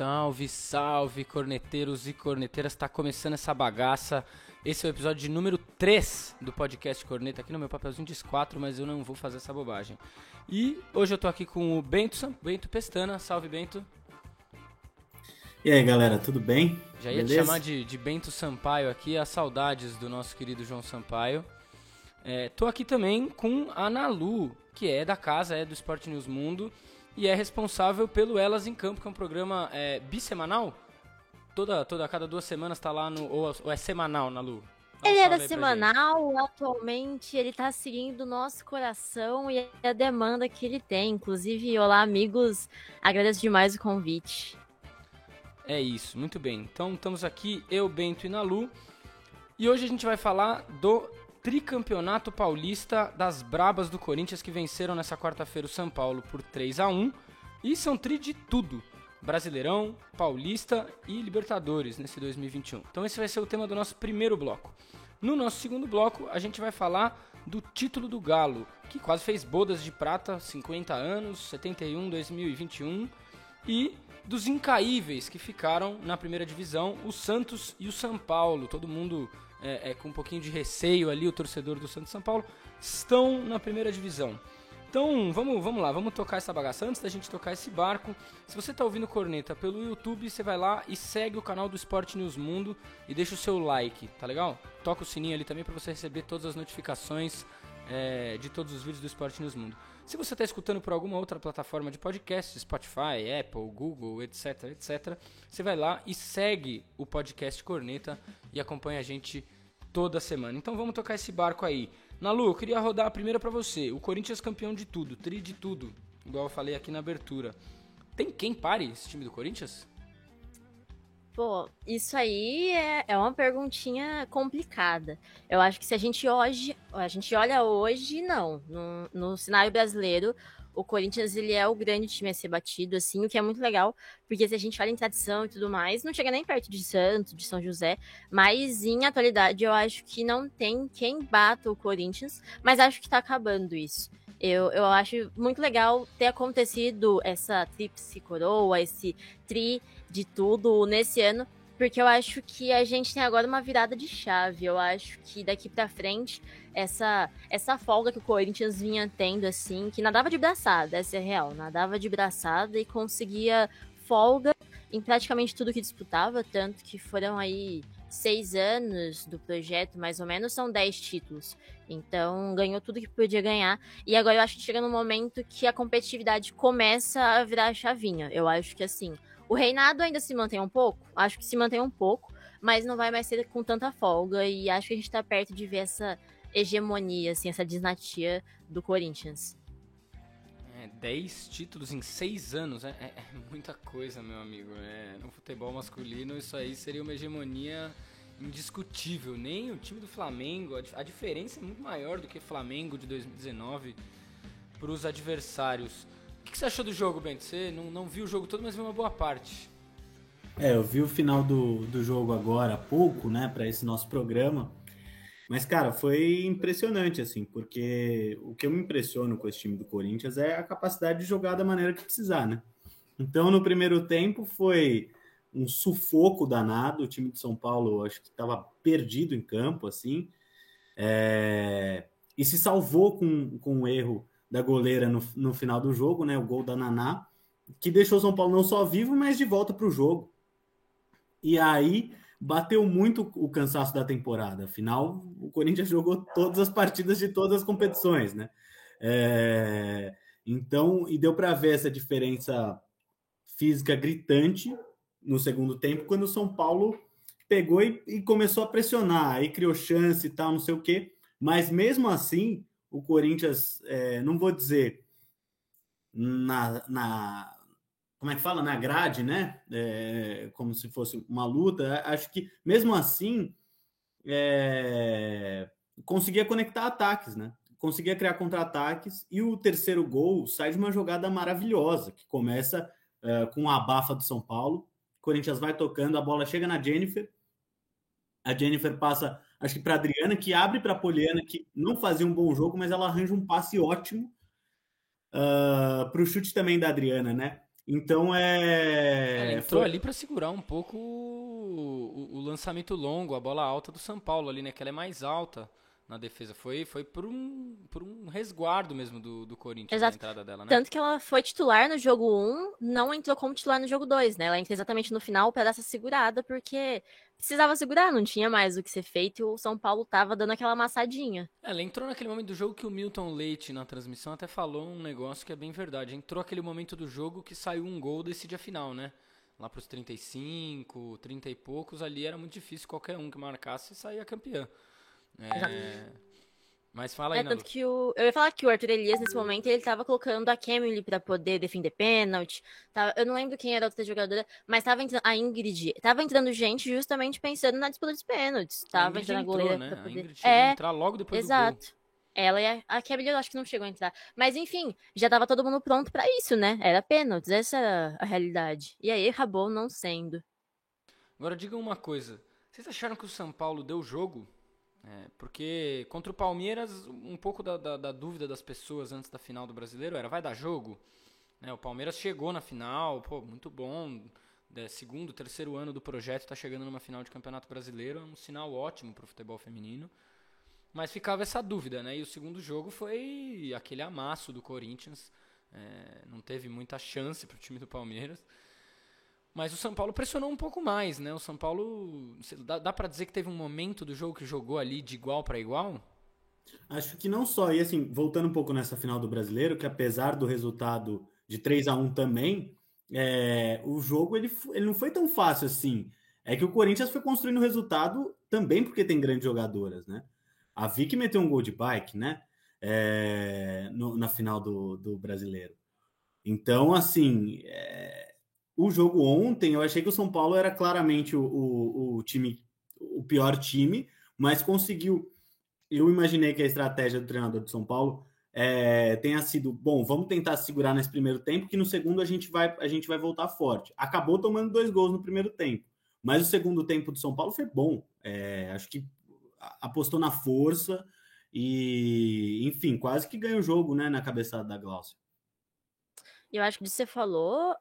Salve, salve, corneteiros e corneteiras, tá começando essa bagaça. Esse é o episódio de número 3 do podcast Corneta, aqui no meu papelzinho diz 4, mas eu não vou fazer essa bobagem. E hoje eu tô aqui com o Bento Pestana. Salve, Bento. E aí, galera, tudo bem? Já ia te chamar de Bento Sampaio aqui, as saudades do nosso querido João Sampaio. Tô aqui também com a Nalu, que é da casa, é do Sport News Mundo, e é responsável pelo Elas em Campo, que é um programa bissemanal. A cada 2 semanas tá lá no... Ou é semanal, Nalu? Ele era semanal, atualmente ele tá seguindo o nosso coração e a demanda que ele tem. Inclusive, olá amigos, agradeço demais o convite. É isso, muito bem. Então estamos aqui, eu, Bento e Nalu, e hoje a gente vai falar do tricampeonato paulista das Brabas do Corinthians, que venceram nessa quarta-feira o São Paulo por 3-1, e são tri de tudo. Brasileirão, Paulista e Libertadores nesse 2021. Então esse vai ser o tema do nosso primeiro bloco. No nosso segundo bloco, a gente vai falar do título do Galo, que quase fez bodas de prata, 50 anos, 71, 2021, e dos incaíveis que ficaram na primeira divisão, o Santos e o São Paulo. Todo mundo com um pouquinho de receio ali, o torcedor do Santos e São Paulo, estão na primeira divisão. Então, vamos lá, vamos tocar essa bagaça. Antes da gente tocar esse barco, se você está ouvindo Corneta pelo YouTube, você vai lá e segue o canal do Sport News Mundo e deixa o seu like, tá legal? Toca o sininho ali também para você receber todas as notificações de todos os vídeos do Sport News Mundo. Se você está escutando por alguma outra plataforma de podcast, Spotify, Apple, Google, etc, você vai lá e segue o podcast Corneta e acompanha a gente toda semana. Então vamos tocar esse barco aí. Nalu, eu queria rodar a primeira pra você. O Corinthians campeão de tudo, tri de tudo, igual eu falei aqui na abertura. Tem quem pare esse time do Corinthians? Pô, isso aí é uma perguntinha complicada. Eu acho que se a gente olha hoje, não. No cenário brasileiro, o Corinthians ele é o grande time a ser batido, assim, o que é muito legal, porque se a gente fala em tradição e tudo mais, não chega nem perto de Santos, de São José, mas em atualidade eu acho que não tem quem bata o Corinthians, mas acho que tá acabando isso. Eu acho muito legal ter acontecido essa tríplice coroa, esse tri de tudo nesse ano, porque eu acho que a gente tem agora uma virada de chave. Eu acho que daqui pra frente, essa folga que o Corinthians vinha tendo, assim, que nadava de braçada, essa é real, nadava de braçada e conseguia folga em praticamente tudo que disputava, tanto que foram aí 6 anos do projeto, mais ou menos, são 10 títulos. Então, ganhou tudo que podia ganhar. E agora eu acho que chega num momento que a competitividade começa a virar a chavinha. Eu acho que, assim, o reinado ainda se mantém um pouco. Acho que se mantém um pouco, mas não vai mais ser com tanta folga. E acho que a gente tá perto de ver essa hegemonia, assim, essa dinastia do Corinthians. 10 títulos em 6 anos, é muita coisa, meu amigo. No futebol masculino isso aí seria uma hegemonia indiscutível. Nem o time do Flamengo, a diferença é muito maior do que Flamengo de 2019 para os adversários. O que você achou do jogo, Bento? Você não viu o jogo todo, mas viu uma boa parte. Eu vi o final do jogo agora há pouco, né, para esse nosso programa. Mas, cara, foi impressionante, assim, porque o que eu me impressiono com esse time do Corinthians é a capacidade de jogar da maneira que precisar, né? Então, no primeiro tempo, foi um sufoco danado. O time de São Paulo, acho que estava perdido em campo, assim, e se salvou com o erro da goleira no final do jogo, né? O gol da Naná, que deixou o São Paulo não só vivo, mas de volta para o jogo. E aí bateu muito o cansaço da temporada. Afinal, o Corinthians jogou todas as partidas de todas as competições, né? Então, e deu para ver essa diferença física gritante no segundo tempo, quando o São Paulo pegou e começou a pressionar, aí criou chance e tal, não sei o quê. Mas mesmo assim, o Corinthians, não vou dizer como é que fala? Na grade, né? Como se fosse uma luta. Acho que, mesmo assim, conseguia conectar ataques, né? Conseguia criar contra-ataques. E o terceiro gol sai de uma jogada maravilhosa, que começa com a abafa do São Paulo. O Corinthians vai tocando, a bola chega na Jennifer. A Jennifer passa, acho que para a Adriana, que abre para a Poliana, que não fazia um bom jogo, mas ela arranja um passe ótimo para o chute também da Adriana, né? Então Ela entrou ali pra segurar um pouco o lançamento longo, a bola alta do São Paulo ali, né? Que ela é mais alta na defesa. Foi por um resguardo mesmo do Corinthians a Exato. entrada dela, né? Tanto que ela foi titular no jogo 1, não entrou como titular no jogo 2, né? Ela entrou exatamente no final para dar essa segurada, porque precisava segurar, não tinha mais o que ser feito e o São Paulo tava dando aquela amassadinha. Ela entrou naquele momento do jogo que o Milton Leite na transmissão até falou um negócio que é bem verdade. Entrou aquele momento do jogo que saiu um gol, decide a final, né? Lá pros 35, 30 e poucos, ali era muito difícil qualquer um que marcasse e saía campeã. Exato. É... Mas fala aí, Tanto Nalu. que eu ia falar que o Arthur Elias, nesse momento, ele tava colocando a Camille pra poder defender pênalti. Eu não lembro quem era a outra jogadora, mas tava entrando a Ingrid. Tava entrando gente justamente pensando na disputa dos pênaltis. A Tava Ingrid entrando a entrou, goleira pra né? A poder. Ingrid chegou a É, entrar logo depois do gol. exato. Ela e a Camille eu acho que não chegou a entrar. Mas enfim, já tava todo mundo pronto pra isso, né? Era pênaltis, essa era a realidade. E aí acabou não sendo. Agora digam uma coisa. Vocês acharam que o São Paulo deu jogo? Porque contra o Palmeiras, um pouco da dúvida das pessoas antes da final do Brasileiro era, vai dar jogo? Né, o Palmeiras chegou na final, pô, muito bom. Segundo, terceiro ano do projeto, está chegando numa final de Campeonato Brasileiro, é um sinal ótimo para o futebol feminino. Mas ficava essa dúvida, né? E o segundo jogo foi aquele amasso do Corinthians. Não teve muita chance para o time do Palmeiras. Mas o São Paulo pressionou um pouco mais, né? O São Paulo, dá para dizer que teve um momento do jogo que jogou ali de igual para igual? Acho que não só, e assim, voltando um pouco nessa final do Brasileiro, que apesar do resultado de 3-1 também, o jogo ele não foi tão fácil assim. É que o Corinthians foi construindo o resultado também porque tem grandes jogadoras, né? A Vicky meteu um gol de bike, né? Na final do Brasileiro. Então, assim, o jogo ontem, eu achei que o São Paulo era claramente o time, o pior time, mas conseguiu. Eu imaginei que a estratégia do treinador de São Paulo tenha sido, bom, vamos tentar segurar nesse primeiro tempo, que no segundo a gente vai voltar forte. Acabou tomando 2 gols no primeiro tempo, mas o segundo tempo do São Paulo foi bom. Acho que apostou na força e, enfim, quase que ganha o jogo, né, na cabeçada da Glaucia. E eu acho que você falou,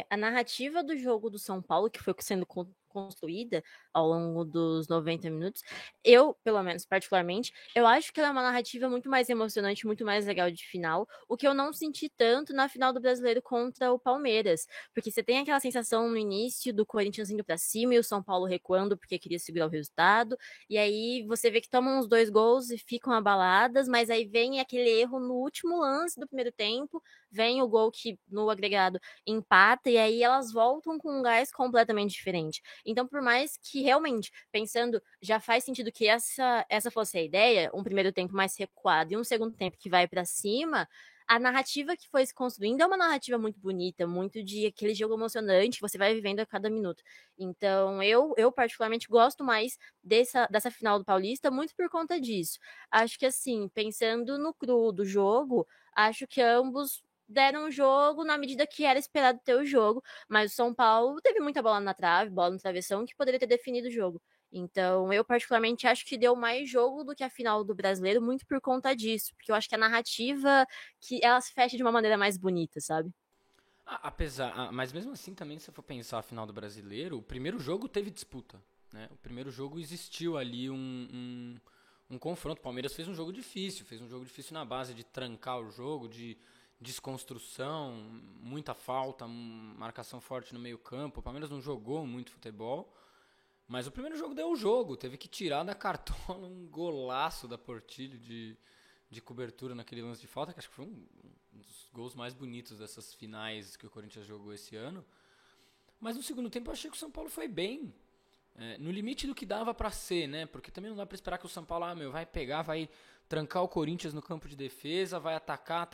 a narrativa do jogo do São Paulo, que foi sendo construída ao longo dos 90 minutos, eu, pelo menos particularmente, eu acho que ela é uma narrativa muito mais emocionante, muito mais legal de final, o que eu não senti tanto na final do Brasileiro contra o Palmeiras, porque você tem aquela sensação no início do Corinthians indo para cima e o São Paulo recuando porque queria segurar o resultado, e aí você vê que tomam os 2 gols e ficam abaladas, mas aí vem aquele erro no último lance do primeiro tempo, vem o gol que no agregado empata, e aí elas voltam com um gás completamente diferente. Então, por mais que realmente, pensando, já faz sentido que essa fosse a ideia, um primeiro tempo mais recuado e um segundo tempo que vai para cima, a narrativa que foi se construindo é uma narrativa muito bonita, muito de aquele jogo emocionante que você vai vivendo a cada minuto. Então, eu particularmente gosto mais dessa final do Paulista, muito por conta disso. Acho que, assim, pensando no cru do jogo, acho que ambos deram o jogo na medida que era esperado ter o jogo, mas o São Paulo teve muita bola na trave, bola no travessão, que poderia ter definido o jogo. Então, eu particularmente acho que deu mais jogo do que a final do Brasileiro, muito por conta disso, porque eu acho que a narrativa que ela se fecha de uma maneira mais bonita, sabe? Mas mesmo assim também, se você for pensar a final do Brasileiro, o primeiro jogo teve disputa, né? O primeiro jogo existiu ali um confronto. O Palmeiras fez um jogo difícil na base de trancar o jogo, de desconstrução, muita falta, marcação forte no meio campo. O Palmeiras não jogou muito futebol, mas o primeiro jogo deu o jogo. Teve que tirar da cartola um golaço da Portillo de cobertura naquele lance de falta, que acho que foi um dos gols mais bonitos dessas finais que o Corinthians jogou esse ano. Mas no segundo tempo eu achei que o São Paulo foi bem. No limite do que dava pra ser, né? Porque também não dá pra esperar que o São Paulo vai pegar, vai trancar o Corinthians no campo de defesa, vai atacar,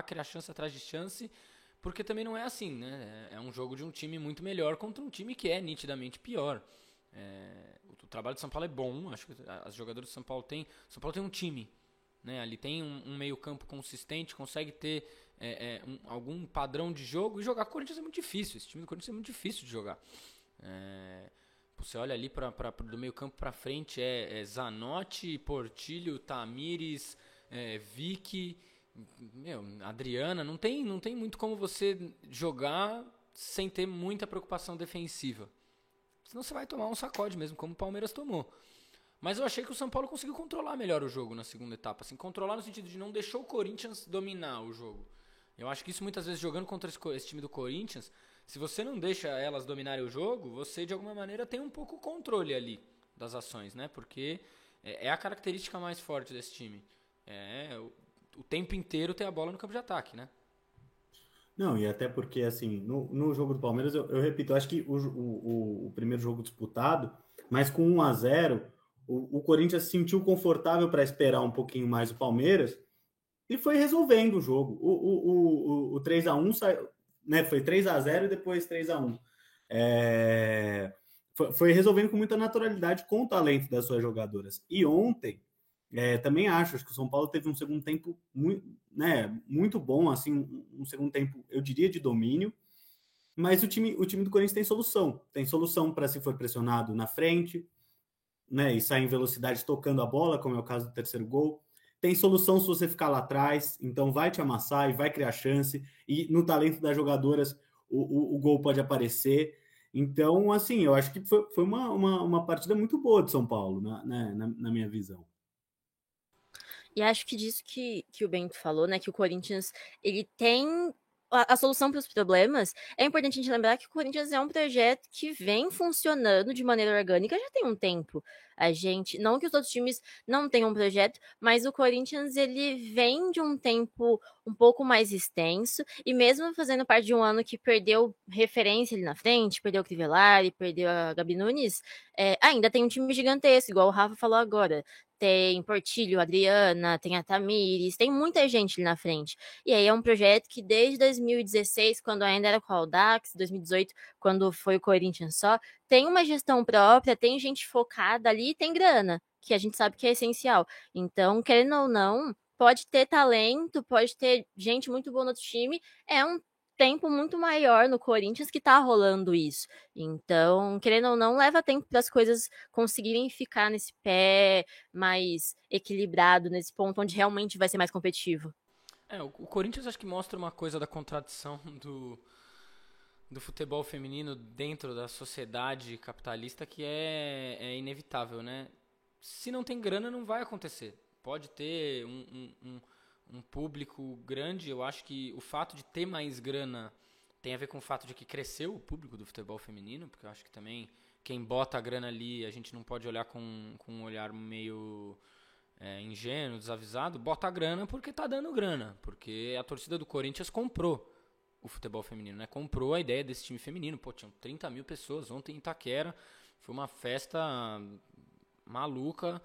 criar chance atrás de chance, porque também não é assim, né? É um jogo de um time muito melhor contra um time que é nitidamente pior. O trabalho do São Paulo é bom, acho que as jogadoras do São Paulo tem um time, né? Ali tem um meio campo consistente, consegue ter algum padrão de jogo, e jogar com o Corinthians é muito difícil, esse time do Corinthians é muito difícil de jogar. Você olha ali do meio campo pra frente, Zanotti, Portillo, Tamires, Vicky, Adriana, não tem muito como você jogar sem ter muita preocupação defensiva. Senão você vai tomar um sacode mesmo, como o Palmeiras tomou. Mas eu achei que o São Paulo conseguiu controlar melhor o jogo na segunda etapa. Assim, controlar no sentido de não deixou o Corinthians dominar o jogo. Eu acho que isso muitas vezes jogando contra esse time do Corinthians, se você não deixa elas dominarem o jogo, você de alguma maneira tem um pouco o controle ali das ações, né? Porque é a característica mais forte desse time. O tempo inteiro ter a bola no campo de ataque, né? Não, e até porque, assim, no jogo do Palmeiras, eu repito, eu acho que o primeiro jogo disputado, mas com 1-0, o Corinthians se sentiu confortável para esperar um pouquinho mais o Palmeiras e foi resolvendo o jogo. O 3-1 saiu, né, foi 3-0 e depois 3-1. Foi resolvendo com muita naturalidade com o talento das suas jogadoras. E ontem, também acho que o São Paulo teve um segundo tempo muito bom, assim, um segundo tempo, eu diria, de domínio, mas o time do Corinthians tem solução para se for pressionado na frente, né, e sair em velocidade tocando a bola, como é o caso do terceiro gol. Tem solução se você ficar lá atrás, então vai te amassar e vai criar chance, e no talento das jogadoras o gol pode aparecer. Então, assim, eu acho que foi uma partida muito boa de São Paulo, na minha visão. E acho que disso que o Bento falou, né? Que o Corinthians, ele tem a solução para os problemas. É importante a gente lembrar que o Corinthians é um projeto que vem funcionando de maneira orgânica já tem um tempo. Não que os outros times não tenham um projeto, mas o Corinthians, ele vem de um tempo um pouco mais extenso, e mesmo fazendo parte de um ano que perdeu referência ali na frente, perdeu o Crivellari, perdeu a Gabi Nunes, ainda tem um time gigantesco, igual o Rafa falou agora. Tem Portilho, Adriana, tem a Tamires, tem muita gente ali na frente. E aí é um projeto que desde 2016, quando ainda era com o Audax, 2018, quando foi o Corinthians só, tem uma gestão própria, tem gente focada ali e tem grana, que a gente sabe que é essencial. Então, querendo ou não, pode ter talento, pode ter gente muito boa no outro time, é um tempo muito maior no Corinthians que tá rolando isso. Então, querendo ou não, leva tempo para as coisas conseguirem ficar nesse pé mais equilibrado, nesse ponto onde realmente vai ser mais competitivo. O Corinthians acho que mostra uma coisa da contradição do futebol feminino dentro da sociedade capitalista que é inevitável, né? Se não tem grana, não vai acontecer. Pode ter um público grande. Eu acho que o fato de ter mais grana tem a ver com o fato de que cresceu o público do futebol feminino, porque eu acho que também quem bota a grana ali, a gente não pode olhar com um olhar meio ingênuo, desavisado. Bota a grana porque tá dando grana, porque a torcida do Corinthians comprou o futebol feminino, né? Comprou a ideia desse time feminino. Pô, tinham 30 mil pessoas ontem em Itaquera. Foi uma festa maluca.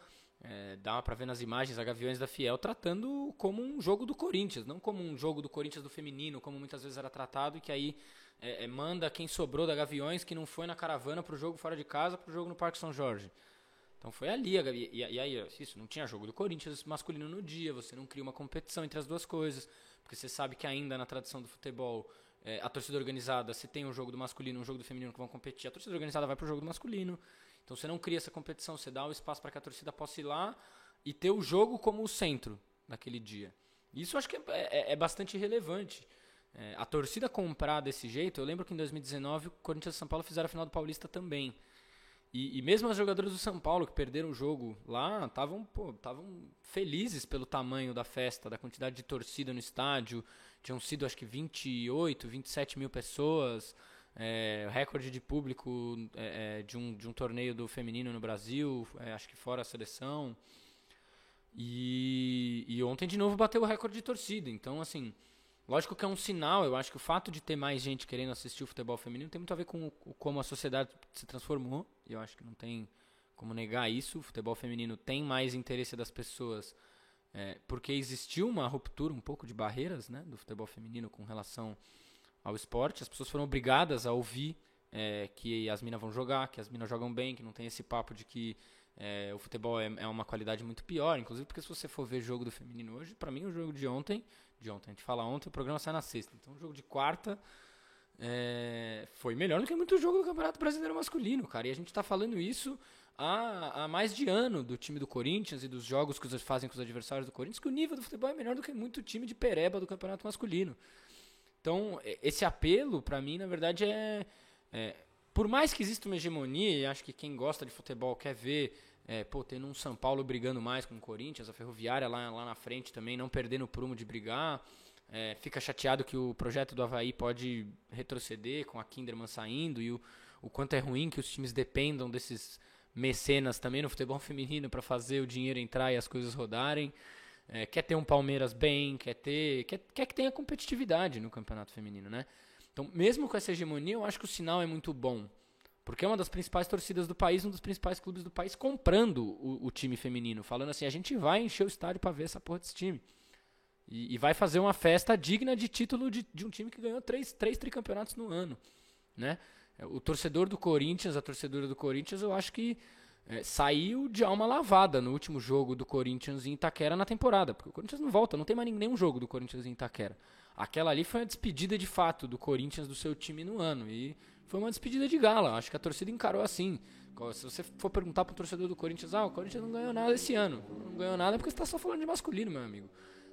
Dava pra ver nas imagens a Gaviões da Fiel tratando como um jogo do Corinthians, não como um jogo do Corinthians do feminino, como muitas vezes era tratado, e que aí manda quem sobrou da Gaviões, que não foi na caravana pro jogo fora de casa, pro jogo no Parque São Jorge. Então foi ali, e aí isso, não tinha jogo do Corinthians masculino no dia, você não cria uma competição entre as duas coisas, porque você sabe que ainda na tradição do futebol, a torcida organizada, se tem um jogo do masculino e um jogo do feminino que vão competir, a torcida organizada vai pro jogo do masculino. Então você não cria essa competição, você dá o espaço para que a torcida possa ir lá e ter o jogo como o centro naquele dia. Isso eu acho que é bastante relevante. A torcida comprar desse jeito, eu lembro que em 2019 o Corinthians e São Paulo fizeram a final do Paulista também. E mesmo as jogadoras do São Paulo que perderam o jogo lá, estavam felizes pelo tamanho da festa, da quantidade de torcida no estádio. Tinham sido acho que 28, 27 mil pessoas. Recorde de público de um torneio do feminino no Brasil, acho que fora a seleção. E ontem de novo bateu o recorde de torcida. Então, assim, lógico que é um sinal. Eu acho que o fato de ter mais gente querendo assistir o futebol feminino tem muito a ver com como a sociedade se transformou. E eu acho que não tem como negar isso. O futebol feminino tem mais interesse das pessoas, porque existiu uma ruptura um pouco de barreiras, né, do futebol feminino com relação ao esporte. As pessoas foram obrigadas a ouvir que as minas vão jogar, que as minas jogam bem, que não tem esse papo de que o futebol é uma qualidade muito pior. Inclusive porque se você for ver jogo do feminino hoje, pra mim o jogo de ontem, a gente fala ontem, o programa sai na sexta. Então o jogo de quarta foi melhor do que muito jogo do Campeonato Brasileiro masculino, cara. E a gente tá falando isso há mais de ano do time do Corinthians e dos jogos que eles fazem com os adversários do Corinthians, que o nível do futebol é melhor do que muito time de pereba do campeonato masculino. Então, esse apelo, pra mim, na verdade, por mais que exista uma hegemonia, e acho que quem gosta de futebol quer ver, tendo um São Paulo brigando mais com o Corinthians, a Ferroviária lá na frente também, não perdendo o prumo de brigar. Fica chateado que o projeto do Avaí pode retroceder com a Kinderman saindo e o quanto é ruim que os times dependam desses mecenas também no futebol feminino para fazer o dinheiro entrar e as coisas rodarem. Quer ter um Palmeiras bem, quer que tenha competitividade no campeonato feminino, né? Então, mesmo com essa hegemonia, eu acho que o sinal é muito bom. Porque é uma das principais torcidas do país, um dos principais clubes do país comprando o time feminino. Falando assim, a gente vai encher o estádio para ver essa porra desse time. E vai fazer uma festa digna de título de um time que ganhou três tricampeonatos no ano, né? O torcedor do Corinthians, a torcedora do Corinthians, eu acho que saiu de alma lavada no último jogo do Corinthians em Itaquera na temporada. Porque o Corinthians não volta, não tem mais nenhum jogo do Corinthians em Itaquera. Aquela ali foi uma despedida de fato do Corinthians do seu time no ano. E foi uma despedida de gala. Acho que a torcida encarou assim. Se você for perguntar pro torcedor do Corinthians, o Corinthians não ganhou nada esse ano. Não ganhou nada porque você tá só falando de masculino, meu amigo.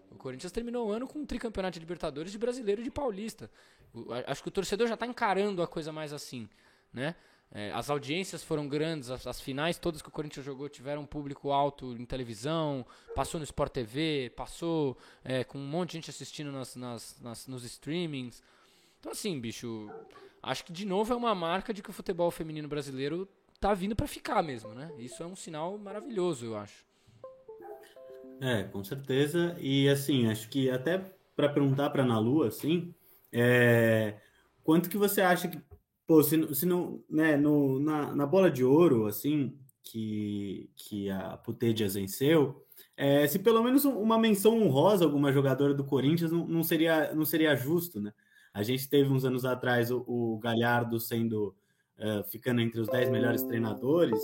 O Corinthians terminou o ano com um tricampeonato de Libertadores, de Brasileiro e de Paulista. Acho que o torcedor já está encarando a coisa mais assim, né? As audiências foram grandes, as finais todas que o Corinthians jogou tiveram um público alto em televisão, passou no Sport TV, passou com um monte de gente assistindo nos streamings. Então assim, bicho, acho que de novo é uma marca de que o futebol feminino brasileiro tá vindo para ficar mesmo, né? Isso é um sinal maravilhoso, eu acho. Com certeza. E assim, acho que até para perguntar para Ana Lu, assim, quanto que você acha que, pô, se não, né, na bola de ouro, assim, que a Putellas venceu, se pelo menos uma menção honrosa a alguma jogadora do Corinthians não seria justo, né? A gente teve uns anos atrás o Galhardo ficando entre os 10 melhores treinadores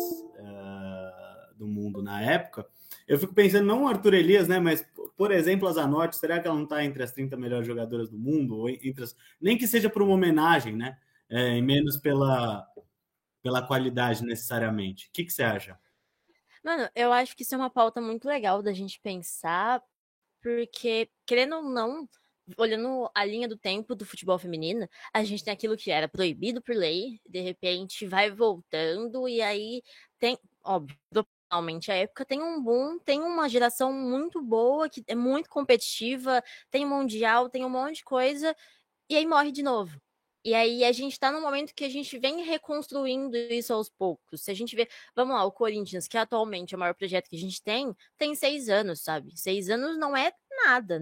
do mundo na época. Eu fico pensando, não o Arthur Elias, né? Mas, por exemplo, a Zanotti, será que ela não está entre as 30 melhores jogadoras do mundo? Ou nem que seja por uma homenagem, né? E menos pela qualidade necessariamente. O que você acha? Mano, eu acho que isso é uma pauta muito legal da gente pensar, porque, querendo ou não, olhando a linha do tempo do futebol feminino, a gente tem aquilo que era proibido por lei, de repente vai voltando, e aí tem, óbvio, realmente a época tem um boom, tem uma geração muito boa, que é muito competitiva, tem mundial, tem um monte de coisa, e aí morre de novo. E aí a gente tá num momento que a gente vem reconstruindo isso aos poucos. Se a gente vê, vamos lá, o Corinthians, que atualmente é o maior projeto que a gente tem 6 anos, sabe? 6 anos não é nada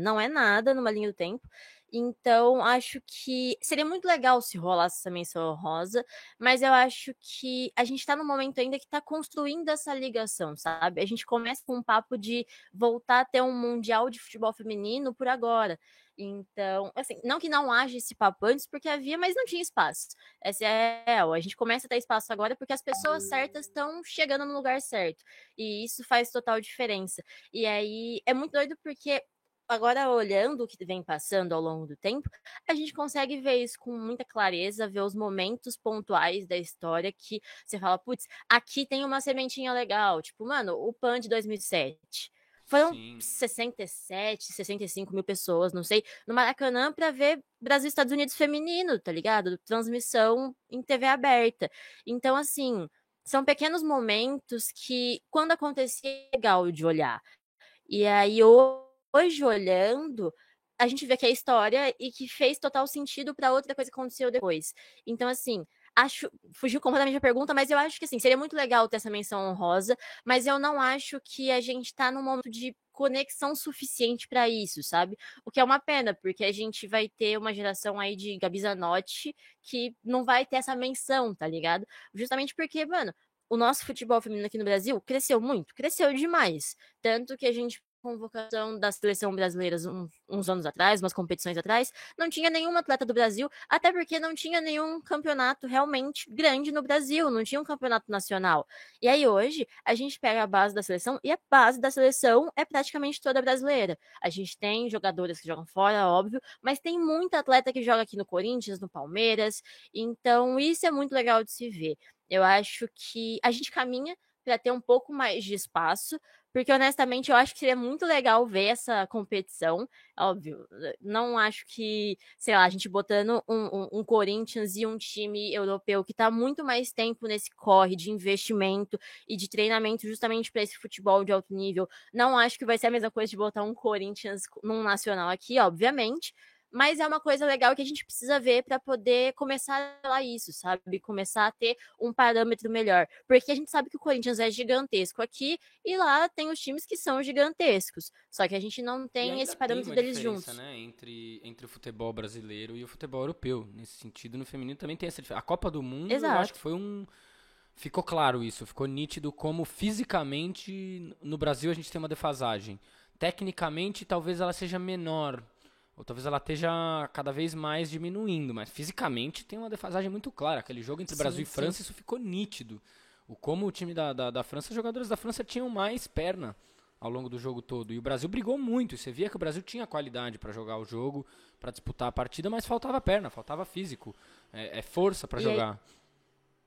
numa linha do tempo. Então, acho que seria muito legal se rolasse essa menção honrosa, mas eu acho que a gente tá num momento ainda que tá construindo essa ligação, sabe? A gente começa com um papo de voltar a ter um mundial de futebol feminino por agora. Então, assim, não que não haja esse papo antes, porque havia, mas não tinha espaço. Essa é real. A gente começa a ter espaço agora porque as pessoas certas estão chegando no lugar certo. E isso faz total diferença. E aí é muito doido porque agora, olhando o que vem passando ao longo do tempo, a gente consegue ver isso com muita clareza, ver os momentos pontuais da história que você fala, putz, aqui tem uma sementinha legal. Tipo, mano, o PAN de 2007. Foram 67, 65 mil pessoas, não sei, no Maracanã pra ver Brasil e Estados Unidos feminino, tá ligado? Transmissão em TV aberta. Então, assim, são pequenos momentos que, quando acontecia, é legal de olhar. E aí, hoje, olhando, a gente vê que é história e que fez total sentido para outra coisa que aconteceu depois. Então, assim, fugiu completamente da pergunta, mas eu acho que, assim, seria muito legal ter essa menção honrosa, mas eu não acho que a gente tá num momento de conexão suficiente para isso, sabe? O que é uma pena, porque a gente vai ter uma geração aí de Gabi Zanotti que não vai ter essa menção, tá ligado? Justamente porque, mano, o nosso futebol feminino aqui no Brasil cresceu muito, cresceu demais. Tanto que a gente, convocação da seleção brasileira uns anos atrás, umas competições atrás, não tinha nenhuma atleta do Brasil, até porque não tinha nenhum campeonato realmente grande no Brasil, não tinha um campeonato nacional. E aí hoje, a gente pega a base da seleção, e a base da seleção é praticamente toda brasileira. A gente tem jogadoras que jogam fora, óbvio, mas tem muita atleta que joga aqui no Corinthians, no Palmeiras, então isso é muito legal de se ver. Eu acho que a gente caminha para ter um pouco mais de espaço, porque honestamente eu acho que seria muito legal ver essa competição. Óbvio, não acho que, sei lá, a gente botando um Corinthians e um time europeu que tá muito mais tempo nesse corre de investimento e de treinamento justamente para esse futebol de alto nível. Não acho que vai ser a mesma coisa de botar um Corinthians num nacional aqui, obviamente. Mas é uma coisa legal que a gente precisa ver para poder começar a falar isso, sabe? Começar a ter um parâmetro melhor. Porque a gente sabe que o Corinthians é gigantesco aqui e lá tem os times que são gigantescos. Só que a gente não E tem ainda esse tem parâmetro uma deles diferença, juntos. né, entre o futebol brasileiro e o futebol europeu. Nesse sentido, no feminino também tem essa diferença. A Copa do Mundo, eu acho que Exato. foi um... Ficou claro isso, ficou nítido como fisicamente no Brasil a gente tem uma defasagem. Tecnicamente, talvez ela seja menor, ou talvez ela esteja cada vez mais diminuindo, mas fisicamente tem uma defasagem muito clara. Aquele jogo entre Brasil Sim, e sim. França, isso ficou nítido. O como o time da França, os jogadores da França tinham mais perna ao longo do jogo todo. E o Brasil brigou muito. E você via que o Brasil tinha qualidade para jogar o jogo, para disputar a partida, mas faltava perna, faltava físico, força para E aí, jogar.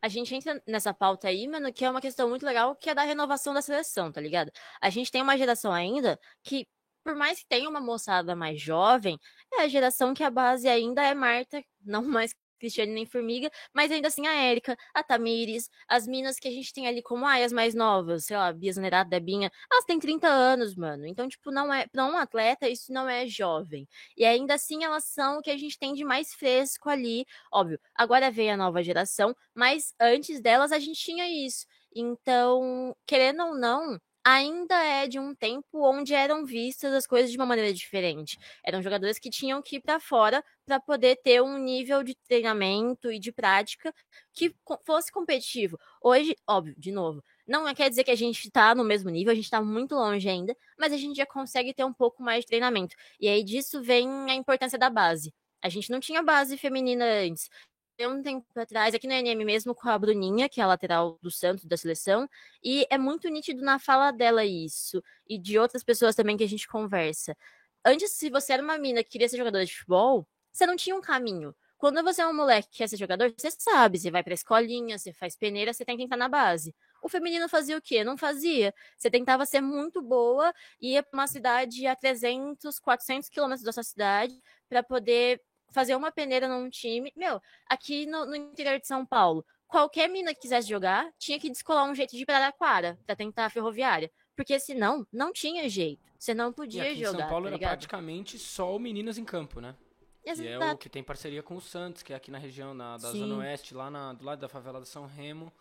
a gente entra nessa pauta aí, mano, que é uma questão muito legal, que é da renovação da seleção, tá ligado? A gente tem uma geração ainda que, por mais que tenha uma moçada mais jovem, é a geração que a base ainda é Marta, não mais Cristiane nem Formiga, mas ainda assim a Érica, a Tamires, as minas que a gente tem ali como as mais novas, sei lá, Bia Zanerato, Debinha, elas têm 30 anos, mano. Então, tipo, não é, pra um atleta, isso não é jovem. E ainda assim elas são o que a gente tem de mais fresco ali. Óbvio, agora vem a nova geração, mas antes delas a gente tinha isso. Então, querendo ou não, ainda é de um tempo onde eram vistas as coisas de uma maneira diferente. Eram jogadores que tinham que ir para fora para poder ter um nível de treinamento e de prática que fosse competitivo. Hoje, óbvio, de novo, não quer dizer que a gente está no mesmo nível, a gente está muito longe ainda, mas a gente já consegue ter um pouco mais de treinamento. E aí disso vem a importância da base. A gente não tinha base feminina antes. Tem um tempo atrás, aqui no NM mesmo, com a Bruninha, que é a lateral do Santos, da seleção, e é muito nítido na fala dela isso, e de outras pessoas também que a gente conversa. Antes, se você era uma mina que queria ser jogadora de futebol, você não tinha um caminho. Quando você é um moleque que quer ser jogador, você sabe, você vai pra escolinha, você faz peneira, você tem que entrar na base. O feminino fazia o quê? Não fazia. Você tentava ser muito boa, ia pra uma cidade a 300, 400 quilômetros da sua cidade para poder fazer uma peneira num time. Meu, aqui no interior de São Paulo, qualquer mina que quisesse jogar tinha que descolar um jeito de ir pra Araraquara pra tentar a ferroviária. Porque senão, não tinha jeito. Você não E podia aqui em São jogar, Paulo tá era ligado? praticamente só o Meninas em Campo, né? Que é o Exato. que tem parceria com o Santos, que é aqui na região da Zona Sim, Oeste, lá do lado da favela da São Remo.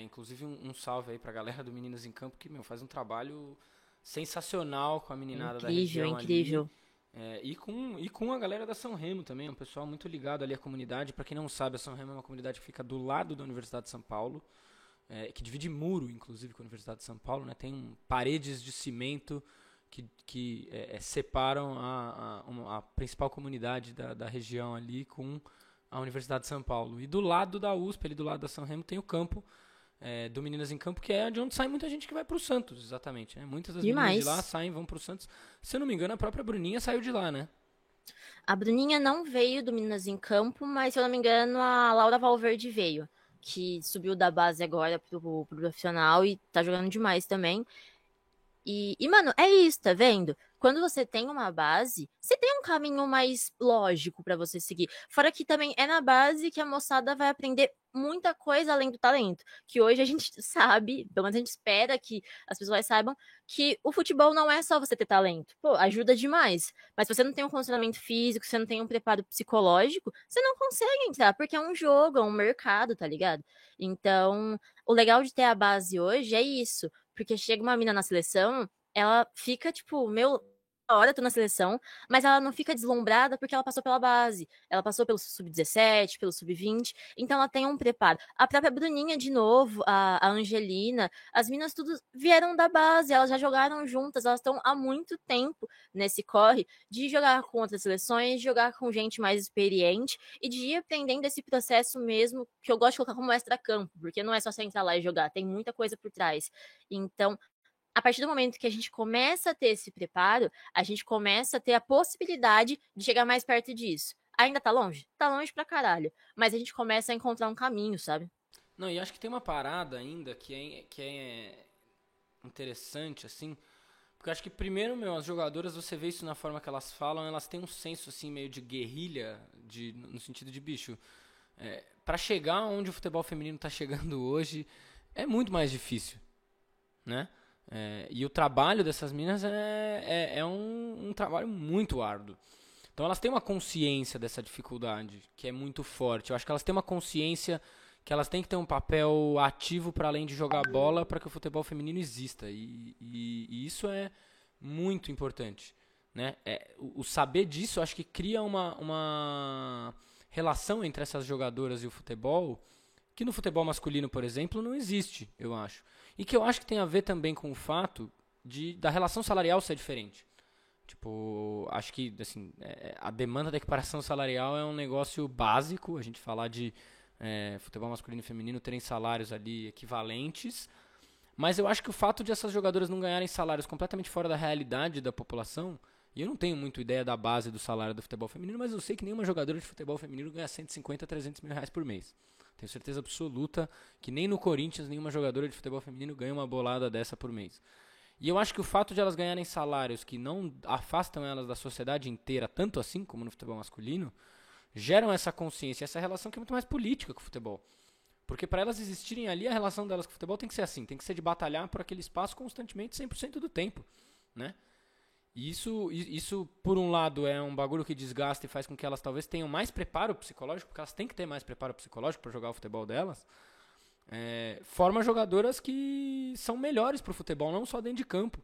Inclusive um salve aí pra galera do Meninas em Campo, que, meu, faz um trabalho sensacional com a meninada da incrível, região ali. incrível. E com a galera da São Remo também, um pessoal muito ligado ali à comunidade. Pra quem não sabe, a São Remo é uma comunidade que fica do lado da Universidade de São Paulo, que divide muro, inclusive, com a Universidade de São Paulo, né? Tem paredes de cimento que separam a principal comunidade da região ali com a Universidade de São Paulo. E do lado da USP, ali do lado da São Remo, tem o campo do Meninas em Campo, que é de onde sai muita gente que vai pro Santos, exatamente. Né? Muitas das meninas de lá Demais. saem, vão pro Santos. Se eu não me engano, a própria Bruninha saiu de lá, né? A Bruninha não veio do Meninas em Campo, mas se eu não me engano, a Laura Valverde veio. Que subiu da base agora pro profissional e tá jogando demais também. Mano, é isso, tá vendo? Quando você tem uma base, você tem um caminho mais lógico pra você seguir. Fora que também é na base que a moçada vai aprender muita coisa além do talento. Que hoje a gente sabe, pelo menos a gente espera que as pessoas saibam, que o futebol não é só você ter talento. Pô, ajuda demais. Mas se você não tem um condicionamento físico, se você não tem um preparo psicológico, você não consegue entrar, porque é um jogo, é um mercado, tá ligado? Então, o legal de ter a base hoje é isso. Porque chega uma mina na seleção, ela fica, tipo, meu, a hora eu tô na seleção, mas ela não fica deslumbrada porque ela passou pela base. Ela passou pelo sub-17, pelo sub-20, então ela tem um preparo. A própria Bruninha, de novo, a Angelina, as minas tudo vieram da base, elas já jogaram juntas, elas estão há muito tempo nesse corre de jogar com outras seleções, de jogar com gente mais experiente e de ir aprendendo esse processo mesmo, que eu gosto de colocar como extra-campo, porque não é só você entrar lá e jogar, tem muita coisa por trás. Então, a partir do momento que a gente começa a ter esse preparo, a gente começa a ter a possibilidade de chegar mais perto disso. Ainda tá longe? Tá longe pra caralho. Mas a gente começa a encontrar um caminho, sabe? Não, e acho que tem uma parada ainda que é interessante, assim, porque eu acho que primeiro, as jogadoras, você vê isso na forma que elas falam, elas têm um senso, assim, meio de guerrilha, no sentido de, bicho, para chegar onde o futebol feminino tá chegando hoje, é muito mais difícil, né? E o trabalho dessas meninas é um trabalho muito árduo. Então elas têm uma consciência dessa dificuldade, que é muito forte. Eu acho que elas têm uma consciência que elas têm que ter um papel ativo para além de jogar bola para que o futebol feminino exista. E isso é muito importante, né? O saber disso, eu acho que cria uma relação entre essas jogadoras e o futebol que no futebol masculino, por exemplo, não existe, eu acho. E que eu acho que tem a ver também com o fato da relação salarial ser diferente. Tipo, acho que assim, a demanda da equiparação salarial é um negócio básico, a gente falar de futebol masculino e feminino terem salários ali equivalentes, mas eu acho que o fato de essas jogadoras não ganharem salários completamente fora da realidade da população, e eu não tenho muito ideia da base do salário do futebol feminino, mas eu sei que nenhuma jogadora de futebol feminino ganha 150 a 300 mil reais por mês. Tenho certeza absoluta que nem no Corinthians nenhuma jogadora de futebol feminino ganha uma bolada dessa por mês. E eu acho que o fato de elas ganharem salários que não afastam elas da sociedade inteira, tanto assim como no futebol masculino, geram essa consciência, essa relação que é muito mais política com o futebol. Porque para elas existirem ali, a relação delas com o futebol tem que ser assim, tem que ser de batalhar por aquele espaço constantemente, 100% do tempo, né? E isso, por um lado, é um bagulho que desgasta e faz com que elas talvez tenham mais preparo psicológico, porque elas têm que ter mais preparo psicológico para jogar o futebol delas. Forma jogadoras que são melhores pro futebol, não só dentro de campo,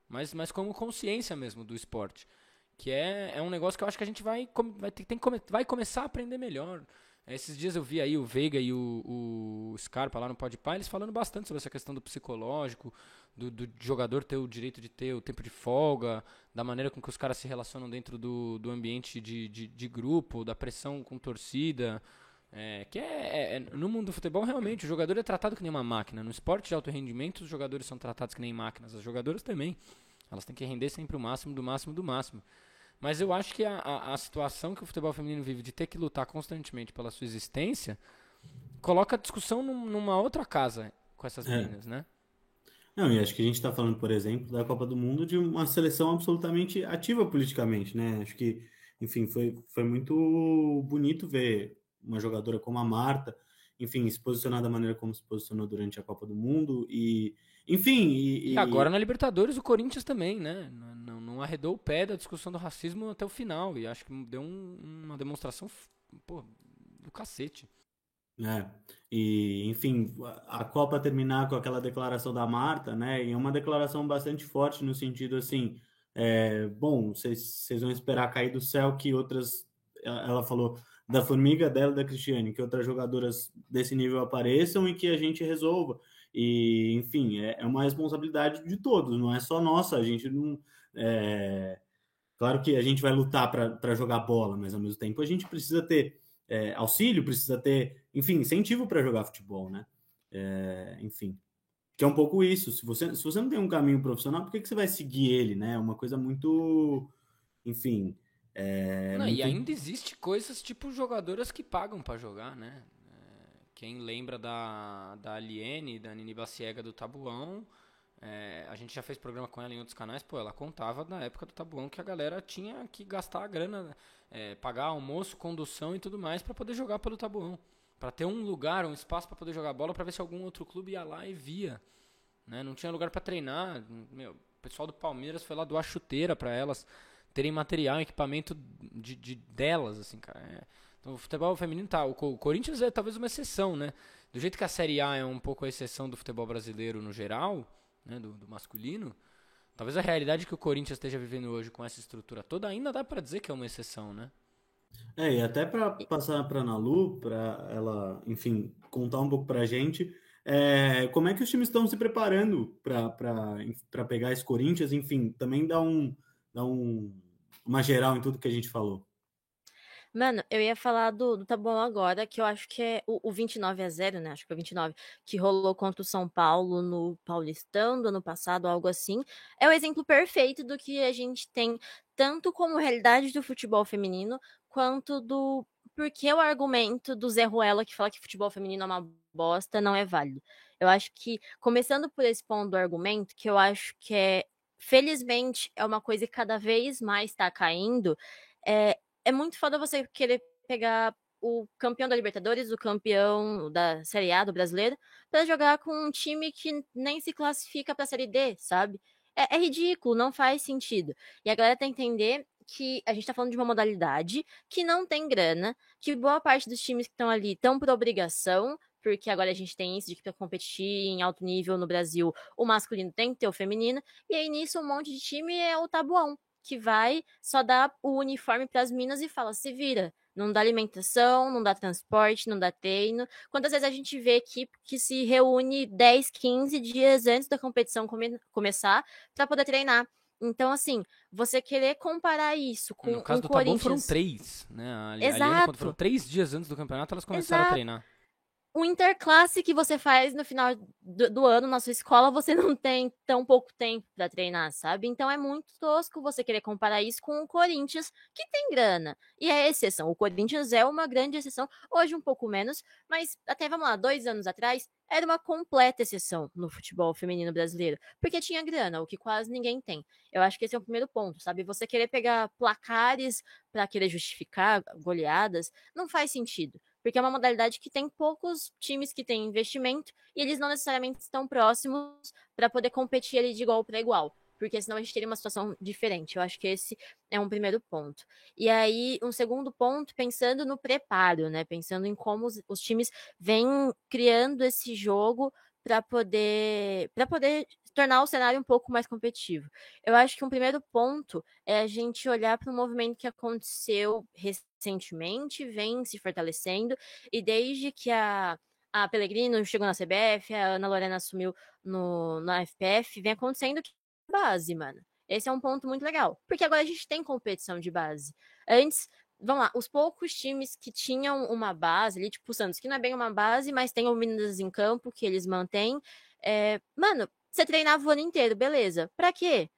mas como consciência mesmo do esporte. Que é um negócio que eu acho que a gente vai começar a aprender melhor. Esses dias eu vi aí o Veiga e o Scarpa lá no Podpah, eles falando bastante sobre essa questão do psicológico, do jogador ter o direito de ter o tempo de folga, da maneira com que os caras se relacionam dentro do ambiente de grupo, da pressão com torcida. No mundo do futebol, realmente, o jogador é tratado que nem uma máquina. No esporte de alto rendimento, os jogadores são tratados que nem máquinas. As jogadoras também. Elas têm que render sempre o máximo, do máximo, do máximo. Mas eu acho que a situação que o futebol feminino vive de ter que lutar constantemente pela sua existência coloca a discussão numa outra casa com essas meninas, né? Não, e acho que a gente está falando, por exemplo, da Copa do Mundo de uma seleção absolutamente ativa politicamente, né? Acho que, enfim, foi muito bonito ver uma jogadora como a Marta, enfim, se posicionar da maneira como se posicionou durante a Copa do Mundo e, enfim... E agora na Libertadores o Corinthians também, né? Não arredou o pé da discussão do racismo até o final e acho que deu uma demonstração, do cacete. E enfim, a Copa terminar com aquela declaração da Marta, né? E é uma declaração bastante forte no sentido assim, bom, vocês vão esperar cair do céu que outras, ela falou da Formiga, dela, da Cristiane, que outras jogadoras desse nível apareçam e que a gente resolva. E enfim, é uma responsabilidade de todos, não é só nossa. A gente não, claro que a gente vai lutar para jogar bola, mas ao mesmo tempo a gente precisa ter auxílio, precisa ter, enfim, incentivo para jogar futebol, né? Enfim, que é um pouco isso. Se você não tem um caminho profissional, por que você vai seguir ele, né? É uma coisa muito, enfim... E ainda existe coisas tipo jogadoras que pagam para jogar, né? Quem lembra da Aliene, da Nini Baciega do Tabuão, a gente já fez programa com ela em outros canais, ela contava na época do Tabuão que a galera tinha que gastar a grana, pagar almoço, condução e tudo mais para poder jogar pelo Tabuão. Para ter um lugar, um espaço para poder jogar bola, para ver se algum outro clube ia lá e via. Né? Não tinha lugar para treinar. O pessoal do Palmeiras foi lá doar chuteira para elas terem material, equipamento delas, assim, cara. Então, o futebol feminino o Corinthians é talvez uma exceção, né? Do jeito que a Série A é um pouco a exceção do futebol brasileiro no geral, né, do masculino, talvez a realidade que o Corinthians esteja vivendo hoje com essa estrutura toda ainda dá para dizer que é uma exceção, né? E até para passar para a Nalu, para ela, enfim, contar um pouco para a gente, como é que os times estão se preparando para pegar esse Corinthians, enfim, também dá uma geral em tudo que a gente falou. Mano, eu ia falar do Tá Bom Agora, que eu acho que é o 29-0, né? Acho que foi 29, que rolou contra o São Paulo no Paulistão do ano passado, algo assim. É o exemplo perfeito do que a gente tem, tanto como realidade do futebol feminino, quanto do... Porque o argumento do Zé Ruela, que fala que futebol feminino é uma bosta, não é válido. Eu acho que, começando por esse ponto do argumento, que eu acho que felizmente, é uma coisa que cada vez mais tá caindo, é muito foda você querer pegar o campeão da Libertadores, o campeão da Série A do Brasileiro, pra jogar com um time que nem se classifica pra Série D, sabe? É ridículo, não faz sentido. E a galera tem que entender que a gente tá falando de uma modalidade que não tem grana, que boa parte dos times que estão ali estão por obrigação, porque agora a gente tem isso de que para competir em alto nível no Brasil, o masculino tem que ter o feminino, e aí nisso um monte de time é o tabuão, que vai só dar o uniforme para as minas e fala, se vira. Não dá alimentação, não dá transporte, não dá treino. Quantas vezes a gente vê equipe que se reúne 10, 15 dias antes da competição começar para poder treinar? Então, assim, você querer comparar isso com No caso um do Taboão Corinthians... foram 3, né? A Aliane, quando Exato. foram 3 dias antes do campeonato, elas começaram a treinar. O interclasse que você faz no final do ano na sua escola, você não tem tão pouco tempo para treinar, sabe? Então é muito tosco você querer comparar isso com o Corinthians, que tem grana. E é exceção. O Corinthians é uma grande exceção, hoje um pouco menos, mas até, vamos lá, 2 anos atrás, era uma completa exceção no futebol feminino brasileiro, porque tinha grana, o que quase ninguém tem. Eu acho que esse é o primeiro ponto, sabe? Você querer pegar placares para querer justificar goleadas, não faz sentido. Porque é uma modalidade que tem poucos times que têm investimento e eles não necessariamente estão próximos para poder competir ali de igual para igual. Porque senão a gente teria uma situação diferente. Eu acho que esse é um primeiro ponto. E aí, um segundo ponto, pensando no preparo, né? Pensando em como os times vêm criando esse jogo para poder tornar o cenário um pouco mais competitivo. Eu acho que um primeiro ponto é a gente olhar para um movimento que aconteceu recentemente, vem se fortalecendo, e desde que a Pellegrino chegou na CBF, a Ana Lorena assumiu na FPF, vem acontecendo que base, mano. Esse é um ponto muito legal, porque agora a gente tem competição de base. Antes, vamos lá, os poucos times que tinham uma base ali, tipo o Santos, que não é bem uma base, mas tem o Meninas em Campo, que eles mantêm. Mano, você treinava o ano inteiro, beleza. Pra quê?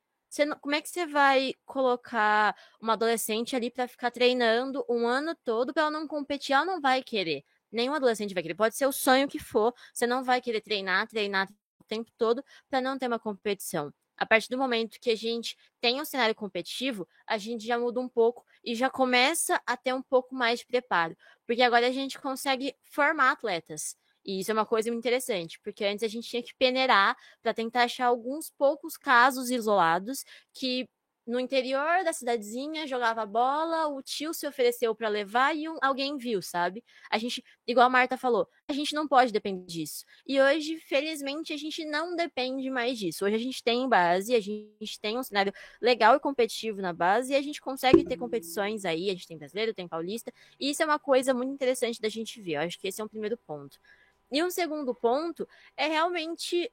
Como é que você vai colocar uma adolescente ali pra ficar treinando um ano todo pra ela não competir? Ela não vai querer. Nenhum adolescente vai querer. Pode ser o sonho que for. Você não vai querer treinar o tempo todo pra não ter uma competição. A partir do momento que a gente tem um cenário competitivo, a gente já muda um pouco e já começa a ter um pouco mais de preparo. Porque agora a gente consegue formar atletas. E isso é uma coisa muito interessante, porque antes a gente tinha que peneirar para tentar achar alguns poucos casos isolados que no interior da cidadezinha jogava bola, o tio se ofereceu para levar e alguém viu, sabe? A gente, igual a Marta falou, a gente não pode depender disso. E hoje, felizmente, a gente não depende mais disso. Hoje a gente tem base, a gente tem um cenário legal e competitivo na base e a gente consegue ter competições aí, a gente tem brasileiro, tem paulista, e isso é uma coisa muito interessante da gente ver. Eu acho que esse é um primeiro ponto. E um segundo ponto é realmente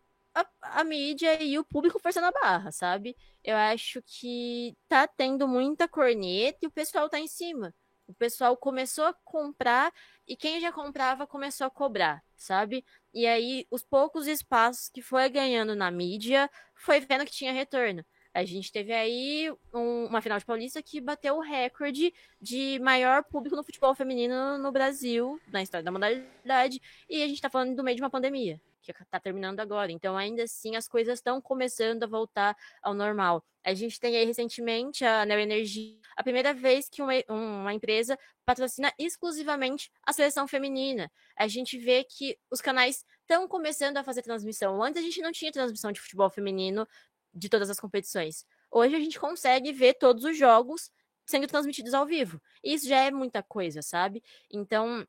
a mídia e o público forçando a barra, sabe? Eu acho que tá tendo muita corneta e o pessoal tá em cima. O pessoal começou a comprar e quem já comprava começou a cobrar, sabe? E aí, os poucos espaços que foi ganhando na mídia, foi vendo que tinha retorno. A gente teve aí uma final de Paulista que bateu o recorde de maior público no futebol feminino no Brasil, na história da modalidade, e a gente tá falando do meio de uma pandemia, que tá terminando agora. Então, ainda assim, as coisas estão começando a voltar ao normal. A gente tem aí recentemente a Neo Energia, a primeira vez que uma empresa patrocina exclusivamente a seleção feminina. A gente vê que os canais estão começando a fazer transmissão. Antes a gente não tinha transmissão de futebol feminino de todas as competições. Hoje a gente consegue ver todos os jogos sendo transmitidos ao vivo. E isso já é muita coisa, sabe? Então,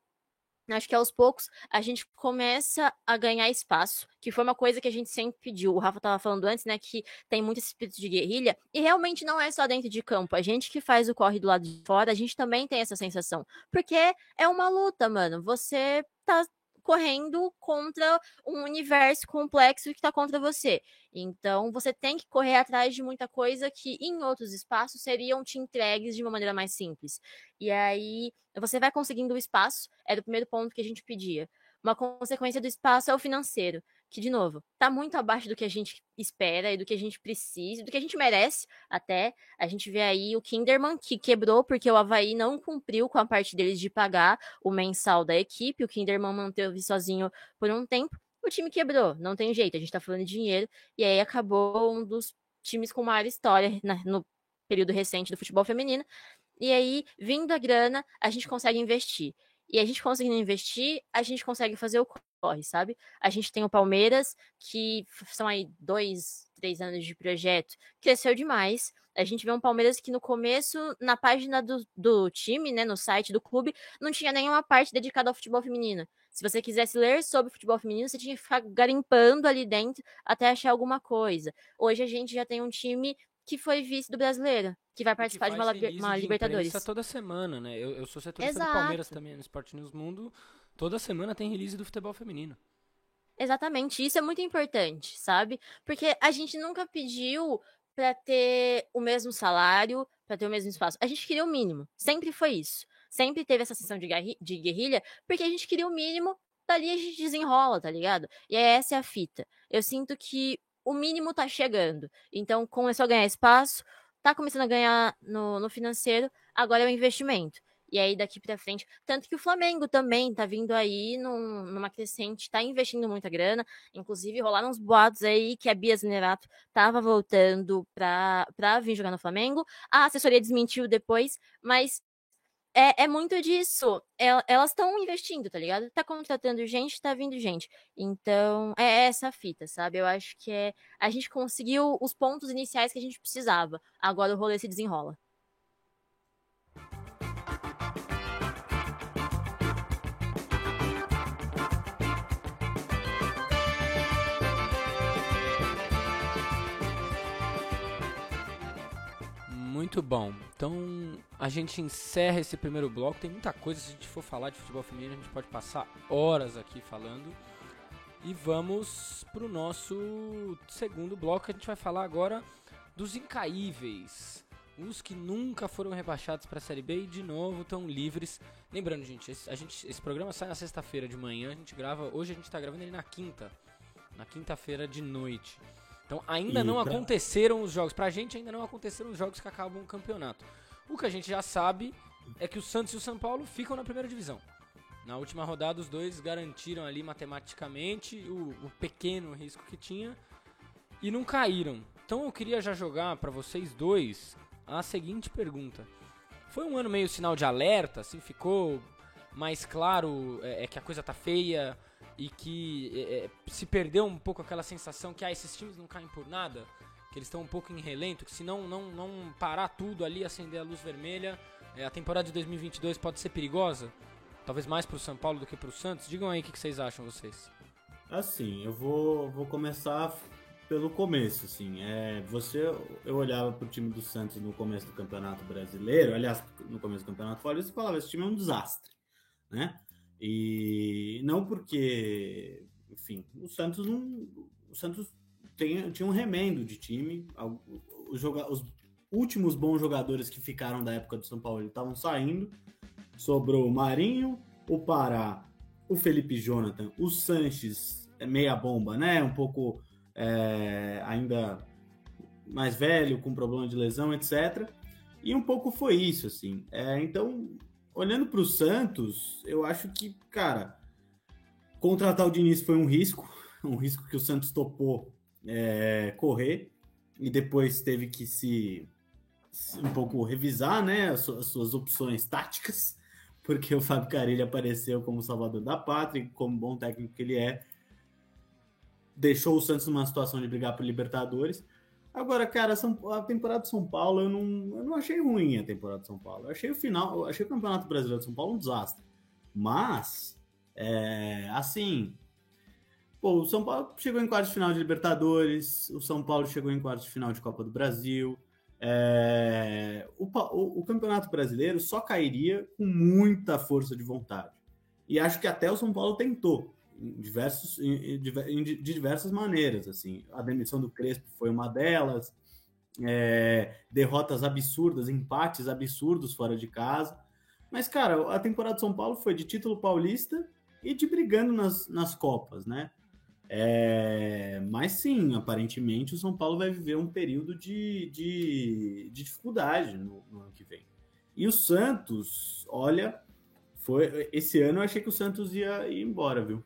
acho que aos poucos a gente começa a ganhar espaço, que foi uma coisa que a gente sempre pediu. O Rafa estava falando antes, né, que tem muito espírito de guerrilha, e realmente não é só dentro de campo. A gente que faz o corre do lado de fora, a gente também tem essa sensação. Porque é uma luta, mano. Você tá correndo contra um universo complexo que está contra você. Então, você tem que correr atrás de muita coisa que em outros espaços seriam te entregues de uma maneira mais simples. E aí, você vai conseguindo o espaço, era o primeiro ponto que a gente pedia. Uma consequência do espaço é o financeiro. que, de novo, tá muito abaixo do que a gente espera e do que a gente precisa, do que a gente merece até. A gente vê aí o Kinderman, que quebrou porque o Avaí não cumpriu com a parte deles de pagar o mensal da equipe. O Kinderman manteve sozinho por um tempo. O time quebrou, não tem jeito, a gente tá falando de dinheiro. E aí acabou um dos times com maior história no período recente do futebol feminino. E aí, vindo a grana, a gente consegue investir. E a gente conseguindo investir, a gente consegue fazer o corre, sabe? A gente tem o Palmeiras, que são aí 2, 3 anos de projeto, cresceu demais. A gente vê um Palmeiras que no começo, na página do time, né, no site do clube, não tinha nenhuma parte dedicada ao futebol feminino. Se você quisesse ler sobre futebol feminino, você tinha que ficar garimpando ali dentro até achar alguma coisa. Hoje a gente já tem um time que foi vice do brasileiro, que vai participar de uma Libertadores. Toda semana, né? Eu sou setorista do Exato. Palmeiras também no Sport News Mundo. Toda semana tem release do futebol feminino. Exatamente, isso é muito importante, sabe? Porque a gente nunca pediu pra ter o mesmo salário, pra ter o mesmo espaço. A gente queria o mínimo, sempre foi isso. Sempre teve essa sessão de guerrilha, porque a gente queria o mínimo, dali a gente desenrola, tá ligado? E essa é a fita. Eu sinto que o mínimo tá chegando. Então, começou a ganhar espaço, tá começando a ganhar no financeiro, agora é o investimento. E aí, daqui pra frente, tanto que o Flamengo também tá vindo aí numa crescente, tá investindo muita grana. Inclusive, rolaram uns boatos aí que a Bia Zanerato tava voltando pra vir jogar no Flamengo. A assessoria desmentiu depois, mas é muito disso. Elas estão investindo, tá ligado? Tá contratando gente, tá vindo gente. Então, é essa a fita, sabe? Eu acho que a gente conseguiu os pontos iniciais que a gente precisava. Agora o rolê se desenrola. Muito bom. Então a gente encerra esse primeiro bloco. Tem muita coisa, se a gente for falar de futebol feminino, a gente pode passar horas aqui falando. E vamos pro nosso segundo bloco, que a gente vai falar agora dos incaíveis. Os que nunca foram rebaixados para a Série B e de novo estão livres. Lembrando, gente, esse programa sai na sexta-feira de manhã, a gente grava, hoje a gente está gravando ele na quinta-feira de noite. Então ainda não aconteceram os jogos, pra gente ainda não aconteceram os jogos que acabam o campeonato. O que a gente já sabe é que o Santos e o São Paulo ficam na primeira divisão. Na última rodada os dois garantiram ali matematicamente o pequeno risco que tinha e não caíram. Então eu queria já jogar pra vocês dois a seguinte pergunta. Foi um ano meio sinal de alerta, assim, ficou mais claro que a coisa tá feia e que se perdeu um pouco aquela sensação que esses times não caem por nada, que eles estão um pouco em relento, que se não parar tudo ali, acender a luz vermelha, a temporada de 2022 pode ser perigosa? Talvez mais pro São Paulo do que pro Santos? Digam aí o que vocês acham, vocês. Assim, eu vou começar pelo começo, assim. Eu olhava pro time do Santos no começo do Campeonato Brasileiro, aliás, no começo do Campeonato Paulista, e falava, esse time é um desastre, né? E não porque, enfim, o Santos tinha um remendo de time, os últimos bons jogadores que ficaram da época do São Paulo estavam saindo, sobrou o Marinho, o Pará, o Felipe Jonathan, o Sanches, meia bomba, né? Um pouco ainda mais velho, com problema de lesão, etc. E um pouco foi isso, assim. Então, olhando para o Santos, eu acho que, cara, contratar o Diniz foi um risco que o Santos topou correr e depois teve que se um pouco revisar, né, as suas opções táticas, porque o Fábio Carille apareceu como salvador da pátria, como bom técnico que ele deixou o Santos numa situação de brigar por Libertadores. Agora, cara, a temporada de São Paulo, eu não achei ruim a temporada de São Paulo. Eu achei o Campeonato Brasileiro de São Paulo um desastre. Mas, assim, o São Paulo chegou em quartos de final de Libertadores, o São Paulo chegou em quartos de final de Copa do Brasil. O Campeonato Brasileiro só cairia com muita força de vontade. E acho que até o São Paulo tentou. De diversas maneiras, assim. A demissão do Crespo foi uma delas, derrotas absurdas, empates absurdos fora de casa, mas, cara, a temporada de São Paulo foi de título paulista e de brigando nas Copas, né? Mas sim, aparentemente o São Paulo vai viver um período de dificuldade no ano que vem. E o Santos, olha, esse ano eu achei que o Santos ia ir embora, viu?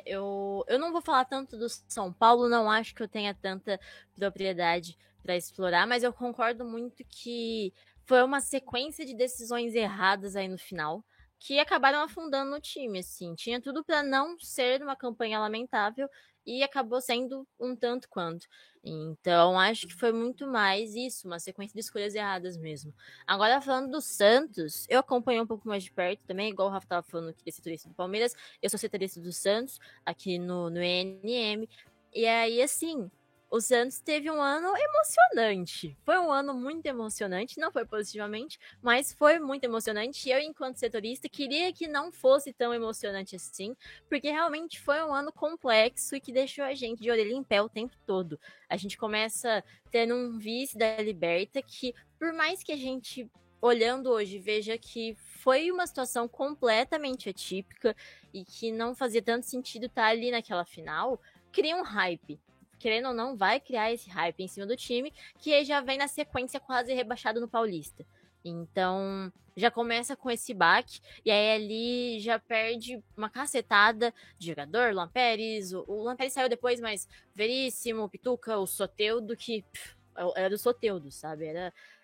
Eu não vou falar tanto do São Paulo, não acho que eu tenha tanta propriedade para explorar, mas eu concordo muito que foi uma sequência de decisões erradas aí no final que acabaram afundando o time, assim. Tinha tudo para não ser uma campanha lamentável e acabou sendo um tanto quanto. Então, acho que foi muito mais isso, uma sequência de escolhas erradas mesmo. Agora, falando do Santos, eu acompanhei um pouco mais de perto também, igual o Rafa estava falando que desse turista do Palmeiras. Eu sou setorista do Santos, aqui no ENM. E aí, assim, o Santos teve um ano emocionante. Foi um ano muito emocionante, não foi positivamente, mas foi muito emocionante. E eu, enquanto setorista, queria que não fosse tão emocionante assim, porque realmente foi um ano complexo e que deixou a gente de orelha em pé o tempo todo. A gente começa tendo um vice da Liberta que, por mais que a gente, olhando hoje, veja que foi uma situação completamente atípica e que não fazia tanto sentido estar ali naquela final, cria um hype. Querendo ou não, vai criar esse hype em cima do time, que já vem na sequência quase rebaixado no Paulista. Então, já começa com esse baque, e aí ali já perde uma cacetada de jogador, Luan Pérez, o Luan Pérez saiu depois, mas Veríssimo, Pituca, o Soteldo, que era do Soteldo, sabe?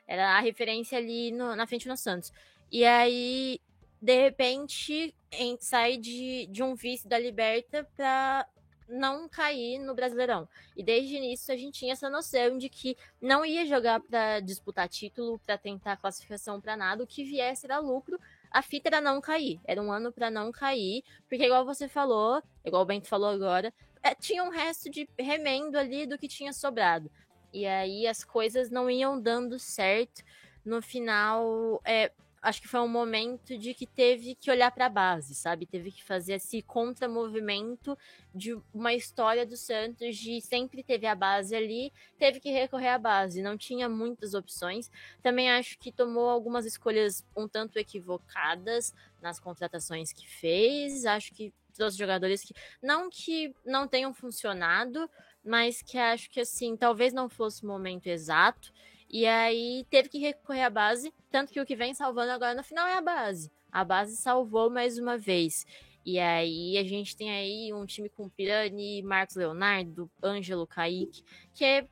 Era a referência ali na frente do Santos. E aí, de repente, sai de um vice da Liberta pra não cair no Brasileirão. E desde o início a gente tinha essa noção de que não ia jogar para disputar título, para tentar classificação para nada, o que viesse era lucro. A fita era não cair, era um ano para não cair, porque igual você falou, igual o Bento falou agora, tinha um resto de remendo ali do que tinha sobrado. E aí as coisas não iam dando certo. No final, acho que foi um momento de que teve que olhar para a base, sabe? Teve que fazer esse contramovimento de uma história do Santos de sempre teve a base ali, teve que recorrer à base, não tinha muitas opções. Também acho que tomou algumas escolhas um tanto equivocadas nas contratações que fez. Acho que trouxe jogadores que não tenham funcionado, mas que acho que assim, talvez não fosse o momento exato. E aí teve que recorrer à base, tanto que o que vem salvando agora no final é a base. A base salvou mais uma vez. E aí a gente tem aí um time com Pirani, Marcos Leonardo, Ângelo, Kaique,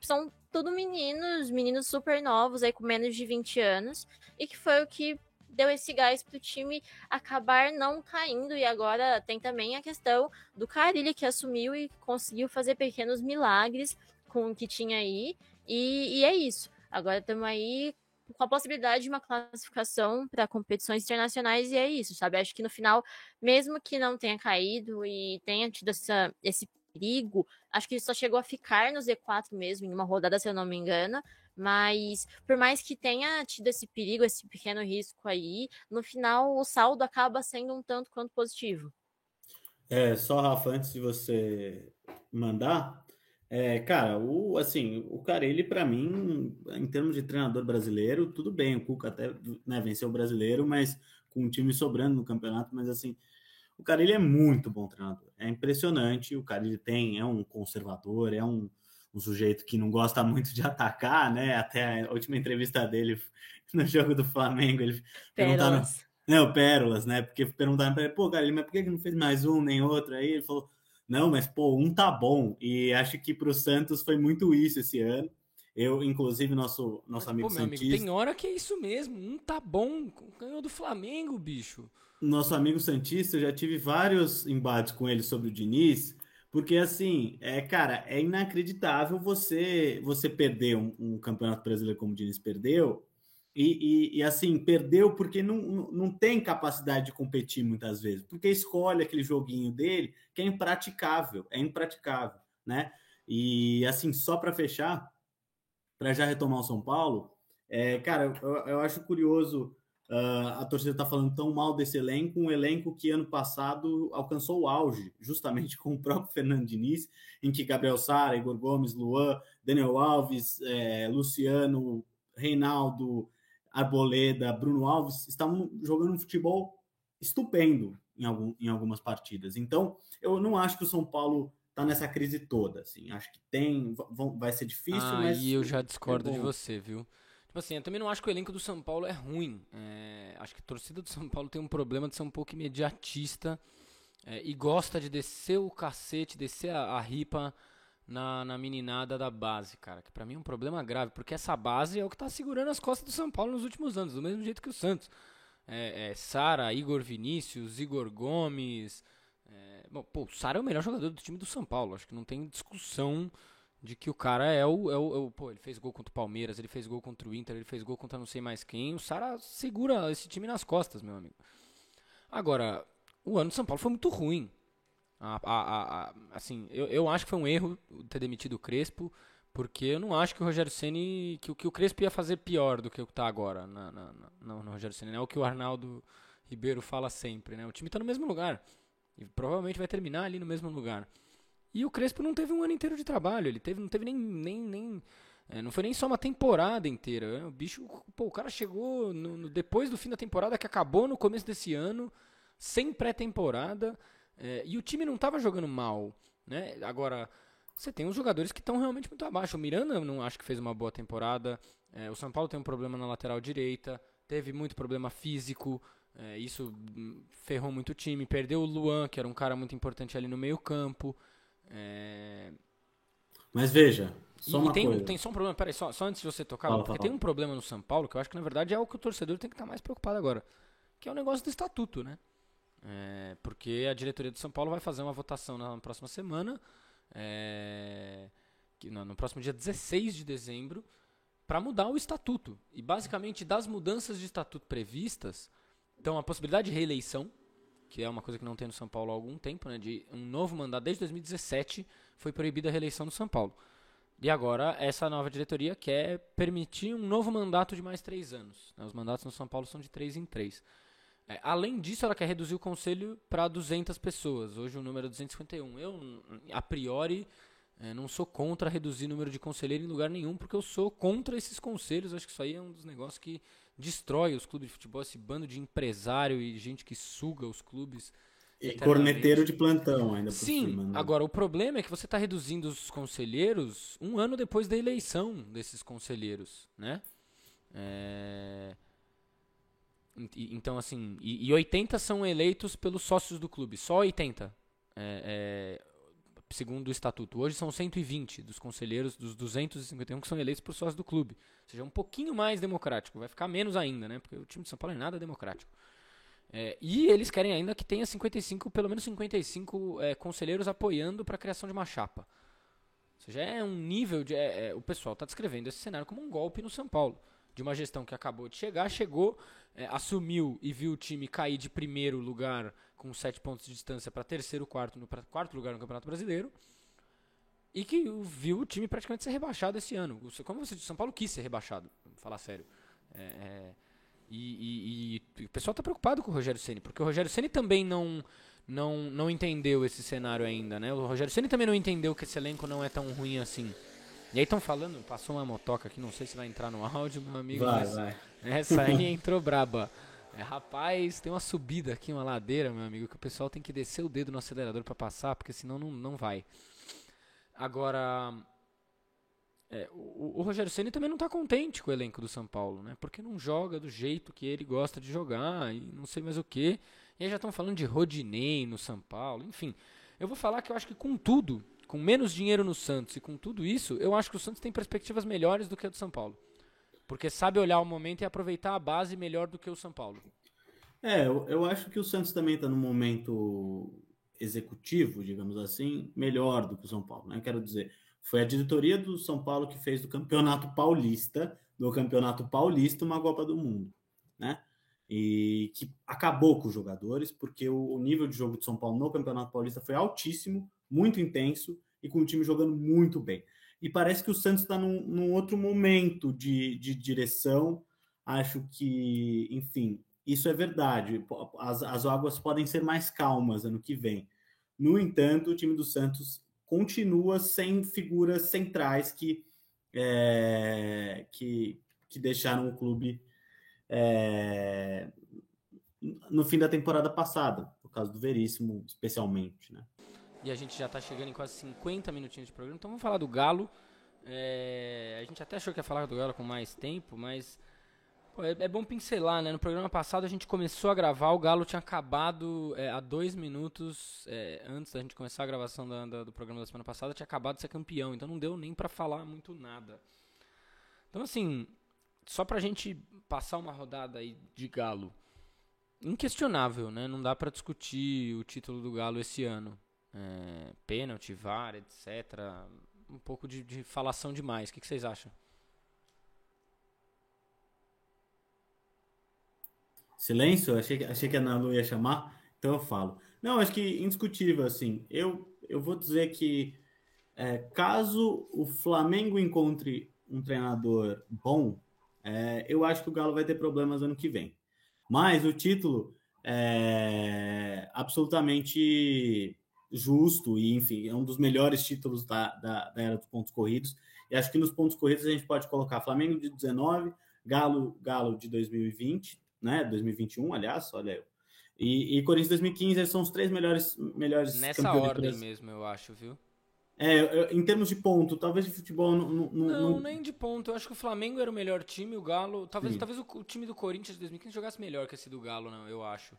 são tudo meninos super novos, aí com menos de 20 anos, e que foi o que deu esse gás pro time acabar não caindo. E agora tem também a questão do Carille, que assumiu e conseguiu fazer pequenos milagres com o que tinha aí. E é isso. Agora estamos aí com a possibilidade de uma classificação para competições internacionais e é isso, sabe? Acho que no final, mesmo que não tenha caído e tenha tido esse perigo, acho que só chegou a ficar no Z4 mesmo, em uma rodada, se eu não me engano. Mas por mais que tenha tido esse perigo, esse pequeno risco aí, no final o saldo acaba sendo um tanto quanto positivo. Só, Rafa, antes de você mandar, cara, o Carille, para mim, em termos de treinador brasileiro, tudo bem, o Cuca até, né, venceu o brasileiro, mas com um time sobrando no campeonato, mas assim, o Carille é muito bom treinador, é impressionante, o Carille é um conservador, um sujeito que não gosta muito de atacar, né, até a última entrevista dele no jogo do Flamengo, ele perguntaram... Pérolas. Não, pérolas, né? Porque perguntaram para ele, pô, cara, mas por que não fez mais um, nem outro? Aí ele falou, não, mas pô, um tá bom. E acho que para o Santos foi muito isso esse ano. Eu, inclusive, nosso Mas, amigo pô, meu amigo, tem Santista, hora que é isso mesmo. Tá bom. Ganhou do Flamengo, bicho. nosso amigo Santista, eu já tive vários embates com ele sobre o Diniz, porque assim, cara, é inacreditável você perder um campeonato brasileiro como o Diniz perdeu, assim, perdeu porque não tem capacidade de competir muitas vezes, porque escolhe aquele joguinho dele que é impraticável, né? E assim, só para fechar, para já retomar o São Paulo, cara, eu acho curioso a torcida está falando tão mal desse elenco, um elenco que ano passado alcançou o auge, justamente com o próprio Fernando Diniz, em que Gabriel Sara, Igor Gomes, Luan, Daniel Alves, Luciano, Reinaldo, Arboleda, Bruno Alves estavam jogando um futebol estupendo, em algumas partidas. Então, eu não acho que o São Paulo tá nessa crise toda, assim. Acho que vai ser difícil, mas E eu já discordo de bom. você, viu? Tipo assim, eu também não acho que o elenco do São Paulo é ruim. Acho que a torcida do São Paulo tem um problema de ser um pouco imediatista e gosta de descer o cacete, descer a ripa na meninada da base, cara. Que pra mim é um problema grave, porque essa base é o que tá segurando as costas do São Paulo nos últimos anos, do mesmo jeito que o Santos. Sara, Igor Vinícius, Igor Gomes. O Sara é o melhor jogador do time do São Paulo. Acho que não tem discussão de que o cara Pô, ele fez gol contra o Palmeiras, ele fez gol contra o Inter, ele fez gol contra não sei mais quem. O Sara segura esse time nas costas, meu amigo. Agora, o ano do São Paulo foi muito ruim. Assim, eu acho que foi um erro ter demitido o Crespo, porque eu não acho que o Rogério Ceni, que o Crespo ia fazer pior do que o que tá agora no Rogério Ceni. É o que o Arnaldo Ribeiro fala sempre, né? O time tá no mesmo lugar e provavelmente vai terminar ali no mesmo lugar. E o Crespo não teve um ano inteiro de trabalho, não teve nem não foi nem só uma temporada inteira. O bicho, o cara chegou depois do fim da temporada, que acabou no começo desse ano, sem pré-temporada, e o time não estava jogando mal, né? Agora, você tem os jogadores que estão realmente muito abaixo. O Miranda não acho que fez uma boa temporada. O São Paulo tem um problema na lateral direita, teve muito problema físico. Isso ferrou muito o time. Perdeu o Luan, que era um cara muito importante ali no meio campo. Mas veja, só uma coisa. Tem só um problema, peraí, só antes de você tocar, Fala. porque tem um problema no São Paulo que eu acho que na verdade é o que o torcedor tem que estar mais preocupado agora, que é o negócio do estatuto, né? Porque a diretoria do São Paulo vai fazer uma votação na próxima semana, no próximo dia 16 de dezembro, para mudar o estatuto. E basicamente das mudanças de estatuto previstas, então a possibilidade de reeleição, que é uma coisa que não tem no São Paulo há algum tempo, né, de um novo mandato. Desde 2017 foi proibida a reeleição no São Paulo. E agora essa nova diretoria quer permitir um novo mandato de mais 3 anos. Os mandatos no São Paulo são de 3 em 3. Além disso, ela quer reduzir o conselho para 200 pessoas. Hoje o número é 251. Eu, a priori, não sou contra reduzir o número de conselheiro em lugar nenhum, porque eu sou contra esses conselhos. Acho que isso aí é um dos negócios que destrói os clubes de futebol, esse bando de empresário e gente que suga os clubes. E corneteiro de plantão ainda por Sim, cima. Né? Agora o problema é que você está reduzindo os conselheiros um ano depois da eleição desses conselheiros, né? Então, assim, e 80 são eleitos pelos sócios do clube, só 80, segundo o estatuto. Hoje são 120 dos conselheiros, dos 251 que são eleitos por sócios do clube. Ou seja, um pouquinho mais democrático, vai ficar menos ainda, né? Porque o time de São Paulo é nada democrático. E eles querem ainda que tenha 55, pelo menos 55 conselheiros apoiando para a criação de uma chapa. Ou seja, é um nível de... o pessoal está descrevendo esse cenário como um golpe no São Paulo. De uma gestão que acabou de chegar, assumiu e viu o time cair de primeiro lugar com 7 pontos de distância para terceiro, quarto lugar no Campeonato Brasileiro. E que viu o time praticamente ser rebaixado esse ano. Como você disse, São Paulo quis ser rebaixado, vou falar sério. E o pessoal está preocupado com o Rogério Ceni, porque o Rogério Ceni também não entendeu esse cenário ainda, né? O Rogério Ceni também não entendeu que esse elenco não é tão ruim assim. E aí estão falando, passou uma motoca aqui, não sei se vai entrar no áudio, meu amigo. Vai. Essa aí entrou braba. Rapaz, tem uma subida aqui, uma ladeira, meu amigo, que o pessoal tem que descer o dedo no acelerador para passar, porque senão não vai. Agora... O Rogério Ceni também não está contente com o elenco do São Paulo, né? Porque não joga do jeito que ele gosta de jogar e não sei mais o que. E aí já estão falando de Rodinei no São Paulo, enfim. Eu vou falar que eu acho que com tudo, com menos dinheiro no Santos e com tudo isso, eu acho que o Santos tem perspectivas melhores do que a do São Paulo. Porque sabe olhar o momento e aproveitar a base melhor do que o São Paulo. Eu acho que o Santos também está num momento executivo, digamos assim, melhor do que o São Paulo, né? Quero dizer... Foi a diretoria do São Paulo que fez do Campeonato Paulista uma Copa do Mundo, né? E que acabou com os jogadores, porque o nível de jogo de São Paulo no Campeonato Paulista foi altíssimo, muito intenso e com o time jogando muito bem. E parece que o Santos está num outro momento de direção. Acho que, enfim, isso é verdade. As águas podem ser mais calmas ano que vem. No entanto, o time do Santos continua sem figuras centrais que deixaram o clube no fim da temporada passada. caso do Veríssimo, especialmente, né? E a gente já tá chegando em quase 50 minutinhos de programa, então vamos falar do Galo. A gente até achou que ia falar do Galo com mais tempo, mas pô, é bom pincelar, né? No programa passado a gente começou a gravar, o Galo tinha acabado há 2 minutos antes da gente começar a gravação do programa da semana passada, tinha acabado de ser campeão, então não deu nem pra falar muito nada. Então assim, só pra gente passar uma rodada aí de Galo, inquestionável, né? Não dá pra discutir o título do Galo esse ano. Pênalti, VAR, etc. Um pouco de falação demais. O que vocês acham? Silêncio? Achei que a Ana Lu ia chamar, então eu falo. Não, acho que indiscutível, assim. Eu vou dizer que caso o Flamengo encontre um treinador bom, eu acho que o Galo vai ter problemas ano que vem. Mas o título é absolutamente justo e, enfim, é um dos melhores títulos da era dos pontos corridos. E acho que nos pontos corridos a gente pode colocar Flamengo de 19, Galo de 2020, né? 2021, aliás, olha eu. E Corinthians 2015, esses são os três melhores Nessa campeões. ordem mesmo, eu acho, viu? Em termos de ponto, talvez de futebol Não, nem de ponto. Eu acho que o Flamengo era o melhor time, o Galo. Talvez o time do Corinthians de 2015 jogasse melhor que esse do Galo, não, eu acho.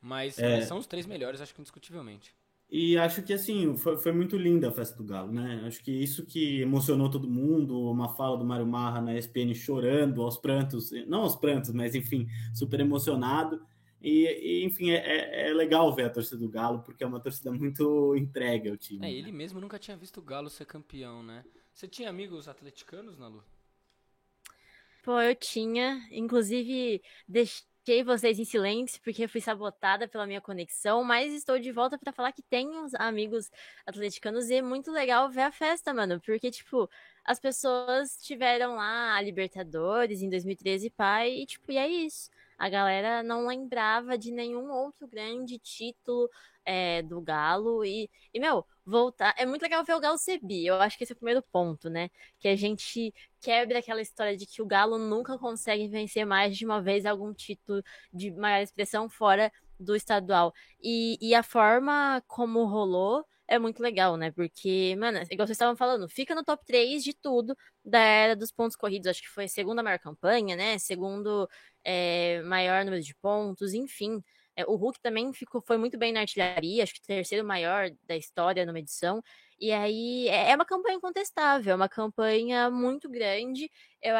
Mas são os três melhores, acho que indiscutivelmente. E acho que, assim, foi muito linda a festa do Galo, né? Acho que isso que emocionou todo mundo, uma fala do Mário Marra na ESPN chorando aos prantos, não aos prantos, mas, enfim, super emocionado. Enfim, é legal ver a torcida do Galo, porque é uma torcida muito entregue ao time. Ele mesmo nunca tinha visto o Galo ser campeão, né? Você tinha amigos atleticanos, Nalu? Pô, eu tinha. Inclusive, deixei vocês em silêncio porque fui sabotada pela minha conexão, mas estou de volta para falar que tenho uns amigos atleticanos e é muito legal ver a festa, mano. Porque, tipo, as pessoas tiveram lá a Libertadores em 2013, pai, e, tipo, e é isso. A galera não lembrava de nenhum outro grande título do Galo. Meu, voltar. É muito legal ver o Galo ser bi. Eu acho que esse é o primeiro ponto, né? Que a gente quebra aquela história de que o Galo nunca consegue vencer mais de uma vez algum título de maior expressão fora do estadual. E a forma como rolou é muito legal, né? Porque, mano, igual vocês estavam falando, fica no top 3 de tudo da era dos pontos corridos. Acho que foi a segunda maior campanha, né? Segundo maior número de pontos, enfim. O Hulk também foi muito bem na artilharia, acho que o terceiro maior da história numa edição. E aí é uma campanha incontestável, é uma campanha muito grande. Eu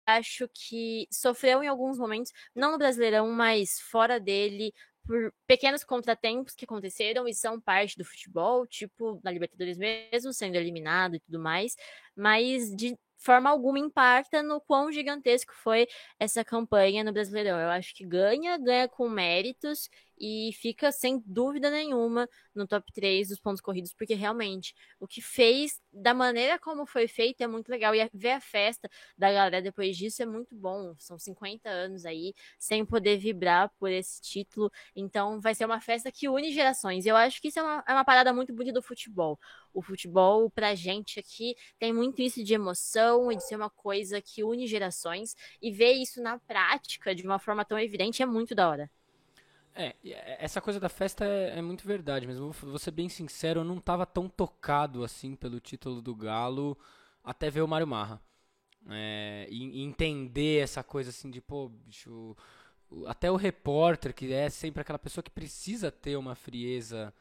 acho que sofreu em alguns momentos, não no Brasileirão, mas fora dele, por pequenos contratempos que aconteceram e são parte do futebol, tipo na Libertadores mesmo, sendo eliminado e tudo mais, mas de forma alguma impacta no quão gigantesco foi essa campanha no Brasileirão. Eu acho que ganha com méritos e fica sem dúvida nenhuma no top 3 dos pontos corridos, porque realmente o que fez, da maneira como foi feito, é muito legal. E ver a festa da galera depois disso é muito bom. São 50 anos aí, sem poder vibrar por esse título. Então vai ser uma festa que une gerações. Eu acho que isso é uma parada muito bonita do futebol. O futebol, pra gente aqui, tem muito isso de emoção e de ser uma coisa que une gerações. E ver isso na prática, de uma forma tão evidente, é muito da hora. Essa coisa da festa é muito verdade, mas vou ser bem sincero, eu não tava tão tocado assim pelo título do Galo até ver o Mário Marra. E entender essa coisa assim de, pô, bicho, até o repórter, que é sempre aquela pessoa que precisa ter uma frieza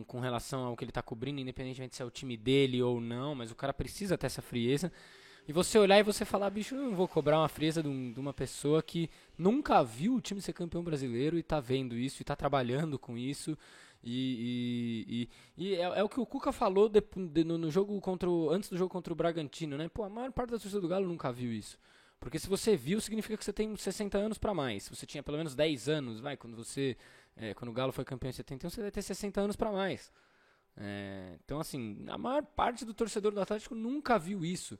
com relação ao que ele tá cobrindo, independentemente se é o time dele ou não, mas o cara precisa ter essa frieza. E você olhar e você falar, bicho, eu não vou cobrar uma frieza de uma pessoa que nunca viu o time ser campeão brasileiro e tá vendo isso, e tá trabalhando com isso. É o que o Cuca falou no jogo antes do jogo contra o Bragantino, né? Pô, a maior parte da torcida do Galo nunca viu isso. Porque se você viu, significa que você tem 60 anos pra mais. Se você tinha pelo menos 10 anos, quando o Galo foi campeão em 71, você vai ter 60 anos pra mais. Então, assim, a maior parte do torcedor do Atlético nunca viu isso.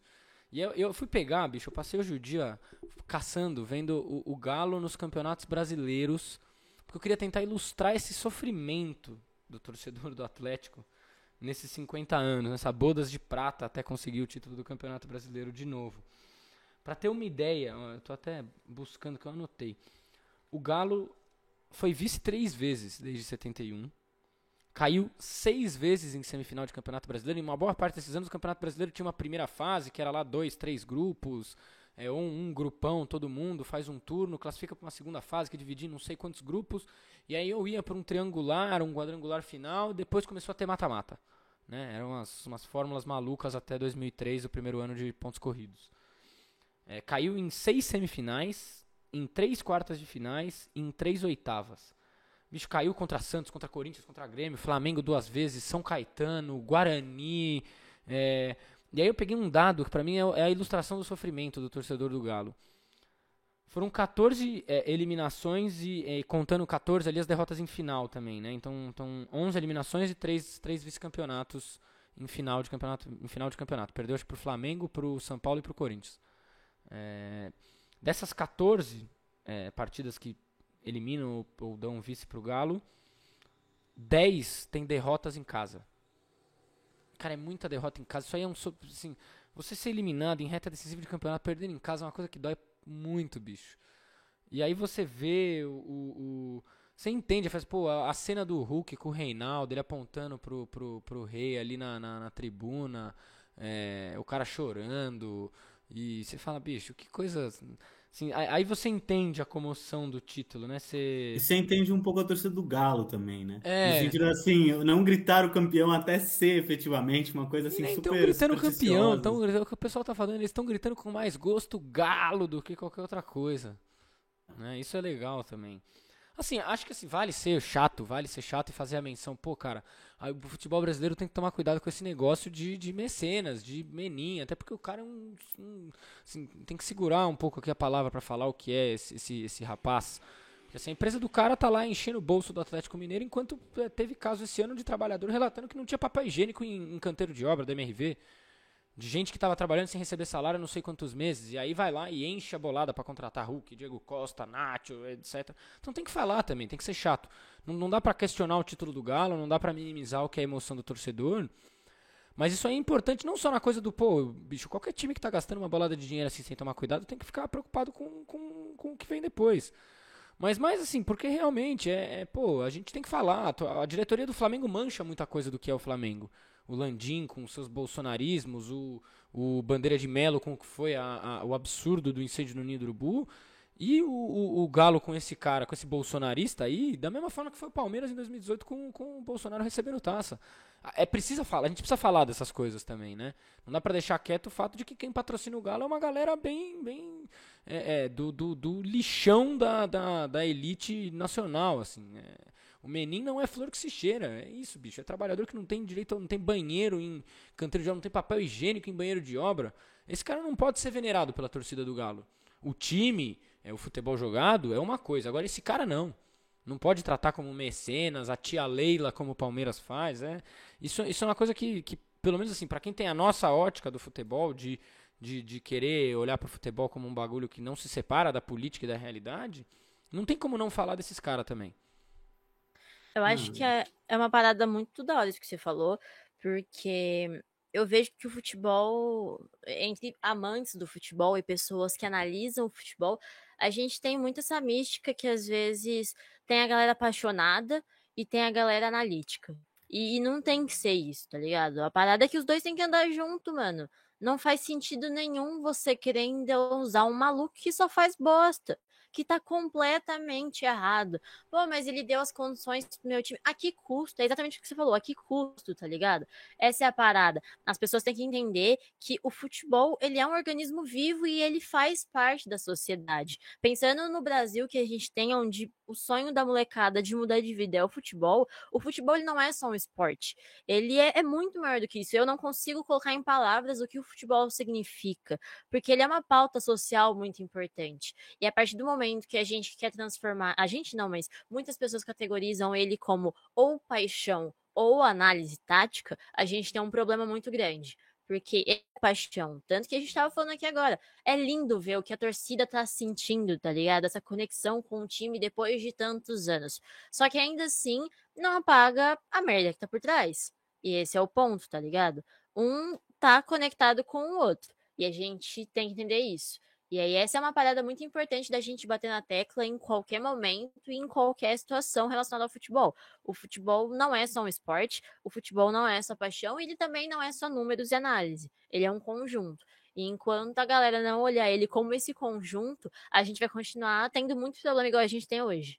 E eu fui pegar, bicho, eu passei hoje o dia caçando, vendo o Galo nos campeonatos brasileiros, porque eu queria tentar ilustrar esse sofrimento do torcedor do Atlético nesses 50 anos, nessa bodas de prata até conseguir o título do Campeonato Brasileiro de novo. Pra ter uma ideia, eu tô até buscando que eu anotei. O Galo foi vice 3 vezes desde 71. Caiu 6 vezes em semifinal de Campeonato Brasileiro. Em uma boa parte desses anos, o Campeonato Brasileiro tinha uma primeira fase, que era lá 2, 3 grupos, ou um grupão, todo mundo faz um turno, classifica para uma segunda fase, que dividia em não sei quantos grupos, e aí eu ia para um triangular, um quadrangular final, depois começou a ter mata-mata. Né? Eram umas fórmulas malucas até 2003, o primeiro ano de pontos corridos. Caiu em 6 semifinais, em 3 quartas de finais e em 3 oitavas. Bicho, caiu contra Santos, contra Corinthians, contra Grêmio, Flamengo 2 vezes, São Caetano, Guarani. E aí eu peguei um dado que pra mim é a ilustração do sofrimento do torcedor do Galo. Foram 14 eliminações e contando 14 ali as derrotas em final também, né? Então 11 eliminações e 3 vice-campeonatos em final de campeonato. Perdeu acho pro Flamengo, pro São Paulo e pro Corinthians. Dessas 14 partidas que eliminam ou dão um vice pro Galo, 10 tem derrotas em casa. Cara, é muita derrota em casa. Isso aí é assim, você ser eliminado em reta decisiva de campeonato, perdendo em casa é uma coisa que dói muito, bicho. E aí você vê você entende, faz, pô, a cena do Hulk com o Reinaldo, ele apontando pro Rei ali na tribuna, o cara chorando, e você fala, bicho, que coisa... Assim, aí você entende a comoção do título, né? E você entende um pouco a torcida do Galo também, né? No É. sentido assim, não gritar o campeão até ser efetivamente uma coisa E assim nem estão super gritando campeão, supersticiosa. o que o pessoal tá falando, eles estão gritando com mais gosto Galo do que qualquer outra coisa. Né? Isso é legal também. Assim, acho que assim, vale ser chato e fazer a menção. Pô, cara, o futebol brasileiro tem que tomar cuidado com esse negócio de mecenas, de meninha, até porque o cara é assim, tem que segurar um pouco aqui a palavra pra falar o que é esse rapaz. Porque, assim, a empresa do cara tá lá enchendo o bolso do Atlético Mineiro, enquanto teve caso esse ano de trabalhador relatando que não tinha papel higiênico em canteiro de obra da MRV. De gente que estava trabalhando sem receber salário não sei quantos meses, e aí vai lá e enche a bolada para contratar Hulk, Diego Costa, Nacho, etc. Então tem que falar também, tem que ser chato. Não dá para questionar o título do Galo, não dá para minimizar o que é a emoção do torcedor. Mas isso aí é importante não só na coisa do, pô, bicho, qualquer time que tá gastando uma bolada de dinheiro assim sem tomar cuidado tem que ficar preocupado com o que vem depois. Mas mais assim, porque realmente pô, a gente tem que falar. A diretoria do Flamengo mancha muita coisa do que é o Flamengo. O Landim com seus bolsonarismos, o Bandeira de Melo com o que foi o absurdo do incêndio no Ninho do Urubu, e o Galo com esse cara, com esse bolsonarista aí, da mesma forma que foi o Palmeiras em 2018 com o Bolsonaro recebendo taça. A gente precisa falar dessas coisas também, né? Não dá pra deixar quieto o fato de que quem patrocina o Galo é uma galera bem do lixão da elite nacional, assim. O Menin não é flor que se cheira, é isso, bicho. É trabalhador que não tem direito, não tem banheiro em canteiro de obra, não tem papel higiênico em banheiro de obra. Esse cara não pode ser venerado pela torcida do Galo. O time, o futebol jogado, é uma coisa. Agora esse cara não. Não pode tratar como mecenas, a tia Leila, como o Palmeiras faz. Isso é uma coisa que pelo menos assim, para quem tem a nossa ótica do futebol, de querer olhar pro futebol como um bagulho que não se separa da política e da realidade, não tem como não falar desses caras também. Eu acho que é uma parada muito da hora isso que você falou, porque eu vejo que o futebol, entre amantes do futebol e pessoas que analisam o futebol, a gente tem muito essa mística que às vezes tem a galera apaixonada e tem a galera analítica. E não tem que ser isso, tá ligado? A parada é que os dois têm que andar junto, mano. Não faz sentido nenhum você querendo usar um maluco que só faz bosta, que tá completamente errado. Pô, mas ele deu as condições pro meu time. A que custo? É exatamente o que você falou. A que custo, tá ligado? Essa é a parada. As pessoas têm que entender que o futebol, ele é um organismo vivo e ele faz parte da sociedade. Pensando no Brasil que a gente tem, onde o sonho da molecada de mudar de vida é o futebol ele não é só um esporte. Ele é muito maior do que isso. Eu não consigo colocar em palavras o que o futebol significa, porque ele é uma pauta social muito importante. E a partir do momento que a gente quer transformar, a gente não, mas muitas pessoas categorizam ele como ou paixão ou análise tática, a gente tem um problema muito grande. Porque é paixão. Tanto que a gente tava falando aqui agora. É lindo ver o que a torcida tá sentindo, tá ligado? Essa conexão com o time depois de tantos anos. Só que ainda assim, não apaga a merda que tá por trás. E esse é o ponto, tá ligado? Um tá conectado com o outro. E a gente tem que entender isso. E aí essa é uma parada muito importante da gente bater na tecla em qualquer momento e em qualquer situação relacionada ao futebol. O futebol não é só um esporte, o futebol não é só paixão, e ele também não é só números e análise. Ele é um conjunto. E enquanto a galera não olhar ele como esse conjunto, a gente vai continuar tendo muito problema igual a gente tem hoje.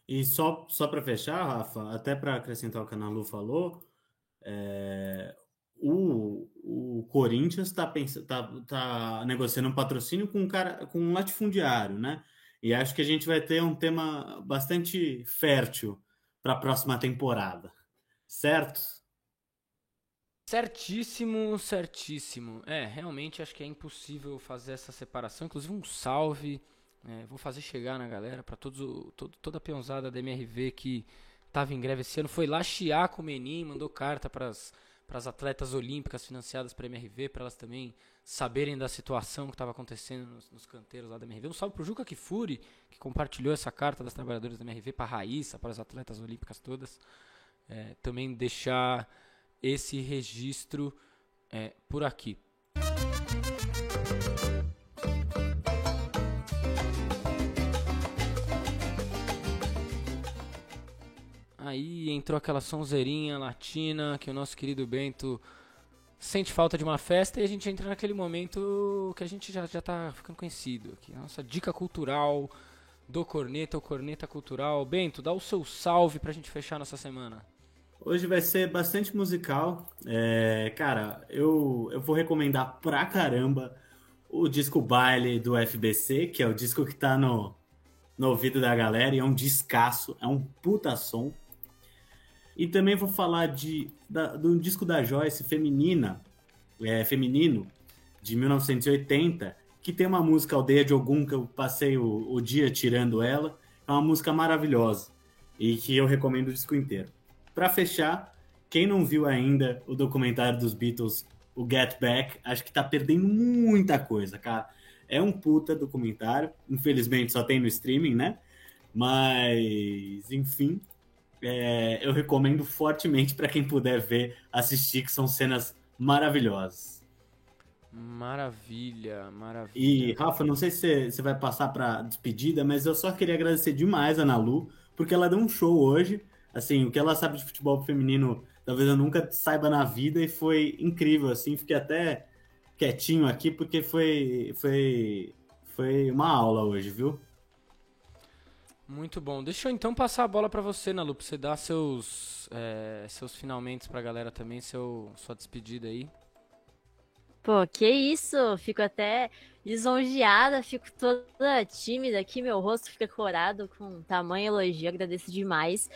E só para fechar, Rafa, até para acrescentar o que a Ana Lu falou, o Corinthians tá negociando um patrocínio com com um latifundiário, né? E acho que a gente vai ter um tema bastante fértil para a próxima temporada, certo? Certíssimo, certíssimo. Realmente acho que é impossível fazer essa separação. Inclusive um salve, vou fazer chegar na galera para toda a peãozada da MRV que estava em greve esse ano. Foi lá chiar com o Menin, mandou carta para as atletas olímpicas financiadas para a MRV, para elas também saberem da situação que estava acontecendo nos canteiros lá da MRV. Um salve pro Juca Kifuri, que compartilhou essa carta das trabalhadoras da MRV para a Raíssa, para as atletas olímpicas todas. Também deixar esse registro por aqui. Aí entrou aquela sonzeirinha latina que o nosso querido Bento sente falta de uma festa, e a gente entra naquele momento que a gente já tá ficando conhecido, que é a nossa dica cultural do Corneta, o Corneta Cultural. Bento, dá o seu salve pra gente fechar nossa semana. Hoje vai ser bastante musical. Cara, eu vou recomendar pra caramba o disco Baile do FBC, que é o disco que tá no ouvido da galera, e é um descasso, é um puta som. E também vou falar do disco da Joyce, feminino, de 1980, que tem uma música Aldeia de Ogum, que eu passei o dia tirando ela. É uma música maravilhosa e que eu recomendo o disco inteiro. Para fechar, quem não viu ainda o documentário dos Beatles, o Get Back, acho que tá perdendo muita coisa, cara. É um puta documentário, infelizmente só tem no streaming, né? Mas, enfim, eu recomendo fortemente para quem puder ver, assistir, que são cenas maravilhosas. Maravilha, maravilha. E, Rafa, não sei se você vai passar para despedida, mas eu só queria agradecer demais a Ana Lu, porque ela deu um show hoje. Assim, o que ela sabe de futebol feminino, talvez eu nunca saiba na vida, e foi incrível, assim. Fiquei até quietinho aqui, porque foi uma aula hoje, viu? Muito bom. Deixa eu então passar a bola pra você, Nalu, pra você dar seus finalmente pra galera também, sua despedida aí. Pô, que isso? Fico até lisonjeada, fico toda tímida aqui, meu rosto fica corado com tamanho elogio, agradeço demais.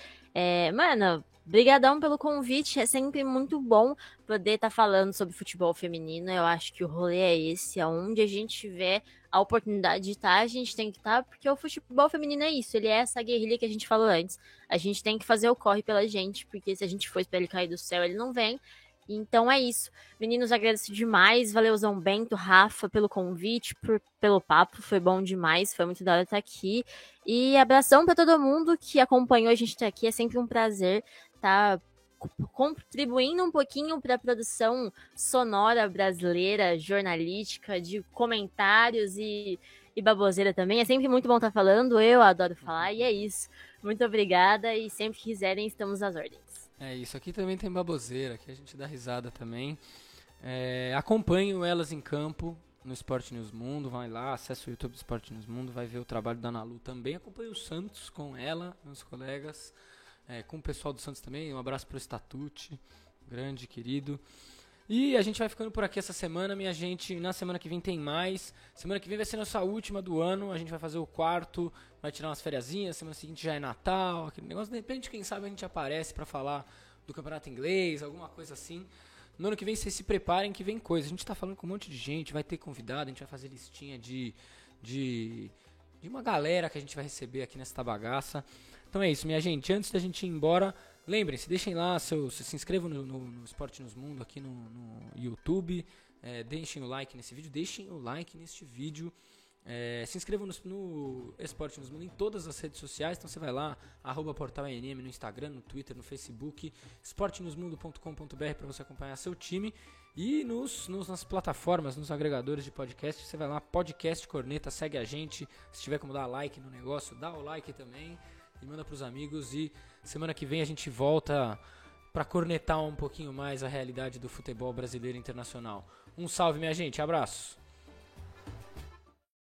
Mano, brigadão pelo convite, é sempre muito bom poder estar falando sobre futebol feminino. Eu acho que o rolê é esse, aonde a gente tiver a oportunidade de estar, a gente tem que estar, porque o futebol feminino é isso, ele é essa guerrilha que a gente falou antes. A gente tem que fazer o corre pela gente, porque se a gente for esperar ele cair do céu, ele não vem. Então é isso. Meninos, agradeço demais. Valeuzão Bento, Rafa, pelo convite, pelo papo. Foi bom demais. Foi muito da hora estar aqui. E abração para todo mundo que acompanhou a gente estar aqui. É sempre um prazer estar contribuindo um pouquinho para a produção sonora brasileira, jornalística, de comentários e baboseira também. É sempre muito bom estar falando. Eu adoro falar. E é isso. Muito obrigada. E sempre que quiserem, estamos às ordens. É isso, aqui também tem baboseira, aqui a gente dá risada também. Acompanho elas em campo no Esporte News Mundo, vai lá, acessa o YouTube do Esporte News Mundo, vai ver o trabalho da Ana Lu também. Acompanho o Santos com ela, meus colegas, com o pessoal do Santos também. Um abraço pro Statute, grande, querido. E a gente vai ficando por aqui essa semana, minha gente. Na semana que vem tem mais. Semana que vem vai ser nossa última do ano. A gente vai fazer o quarto, vai tirar umas fériasinhas. Semana seguinte já é Natal, aquele negócio. De repente, quem sabe a gente aparece pra falar do campeonato inglês, alguma coisa assim. No ano que vem, vocês se preparem que vem coisa. A gente tá falando com um monte de gente, vai ter convidado, a gente vai fazer listinha de uma galera que a gente vai receber aqui nessa bagaça. Então é isso, minha gente. Antes da gente ir embora, lembrem-se, deixem lá, se inscrevam no Esporte News Mundo aqui no YouTube, deixem o like nesse vídeo, se inscrevam no Esporte News Mundo em todas as redes sociais, então você vai lá, @portalanm no Instagram, no Twitter, no Facebook, esportenewsmundo.com.br para você acompanhar seu time. E nas plataformas, nos agregadores de podcast, você vai lá, Podcast Corneta, segue a gente. Se tiver como dar like no negócio, dá o like também e manda pros amigos. E semana que vem a gente volta para cornetar um pouquinho mais a realidade do futebol brasileiro e internacional. Um salve, minha gente, abraço!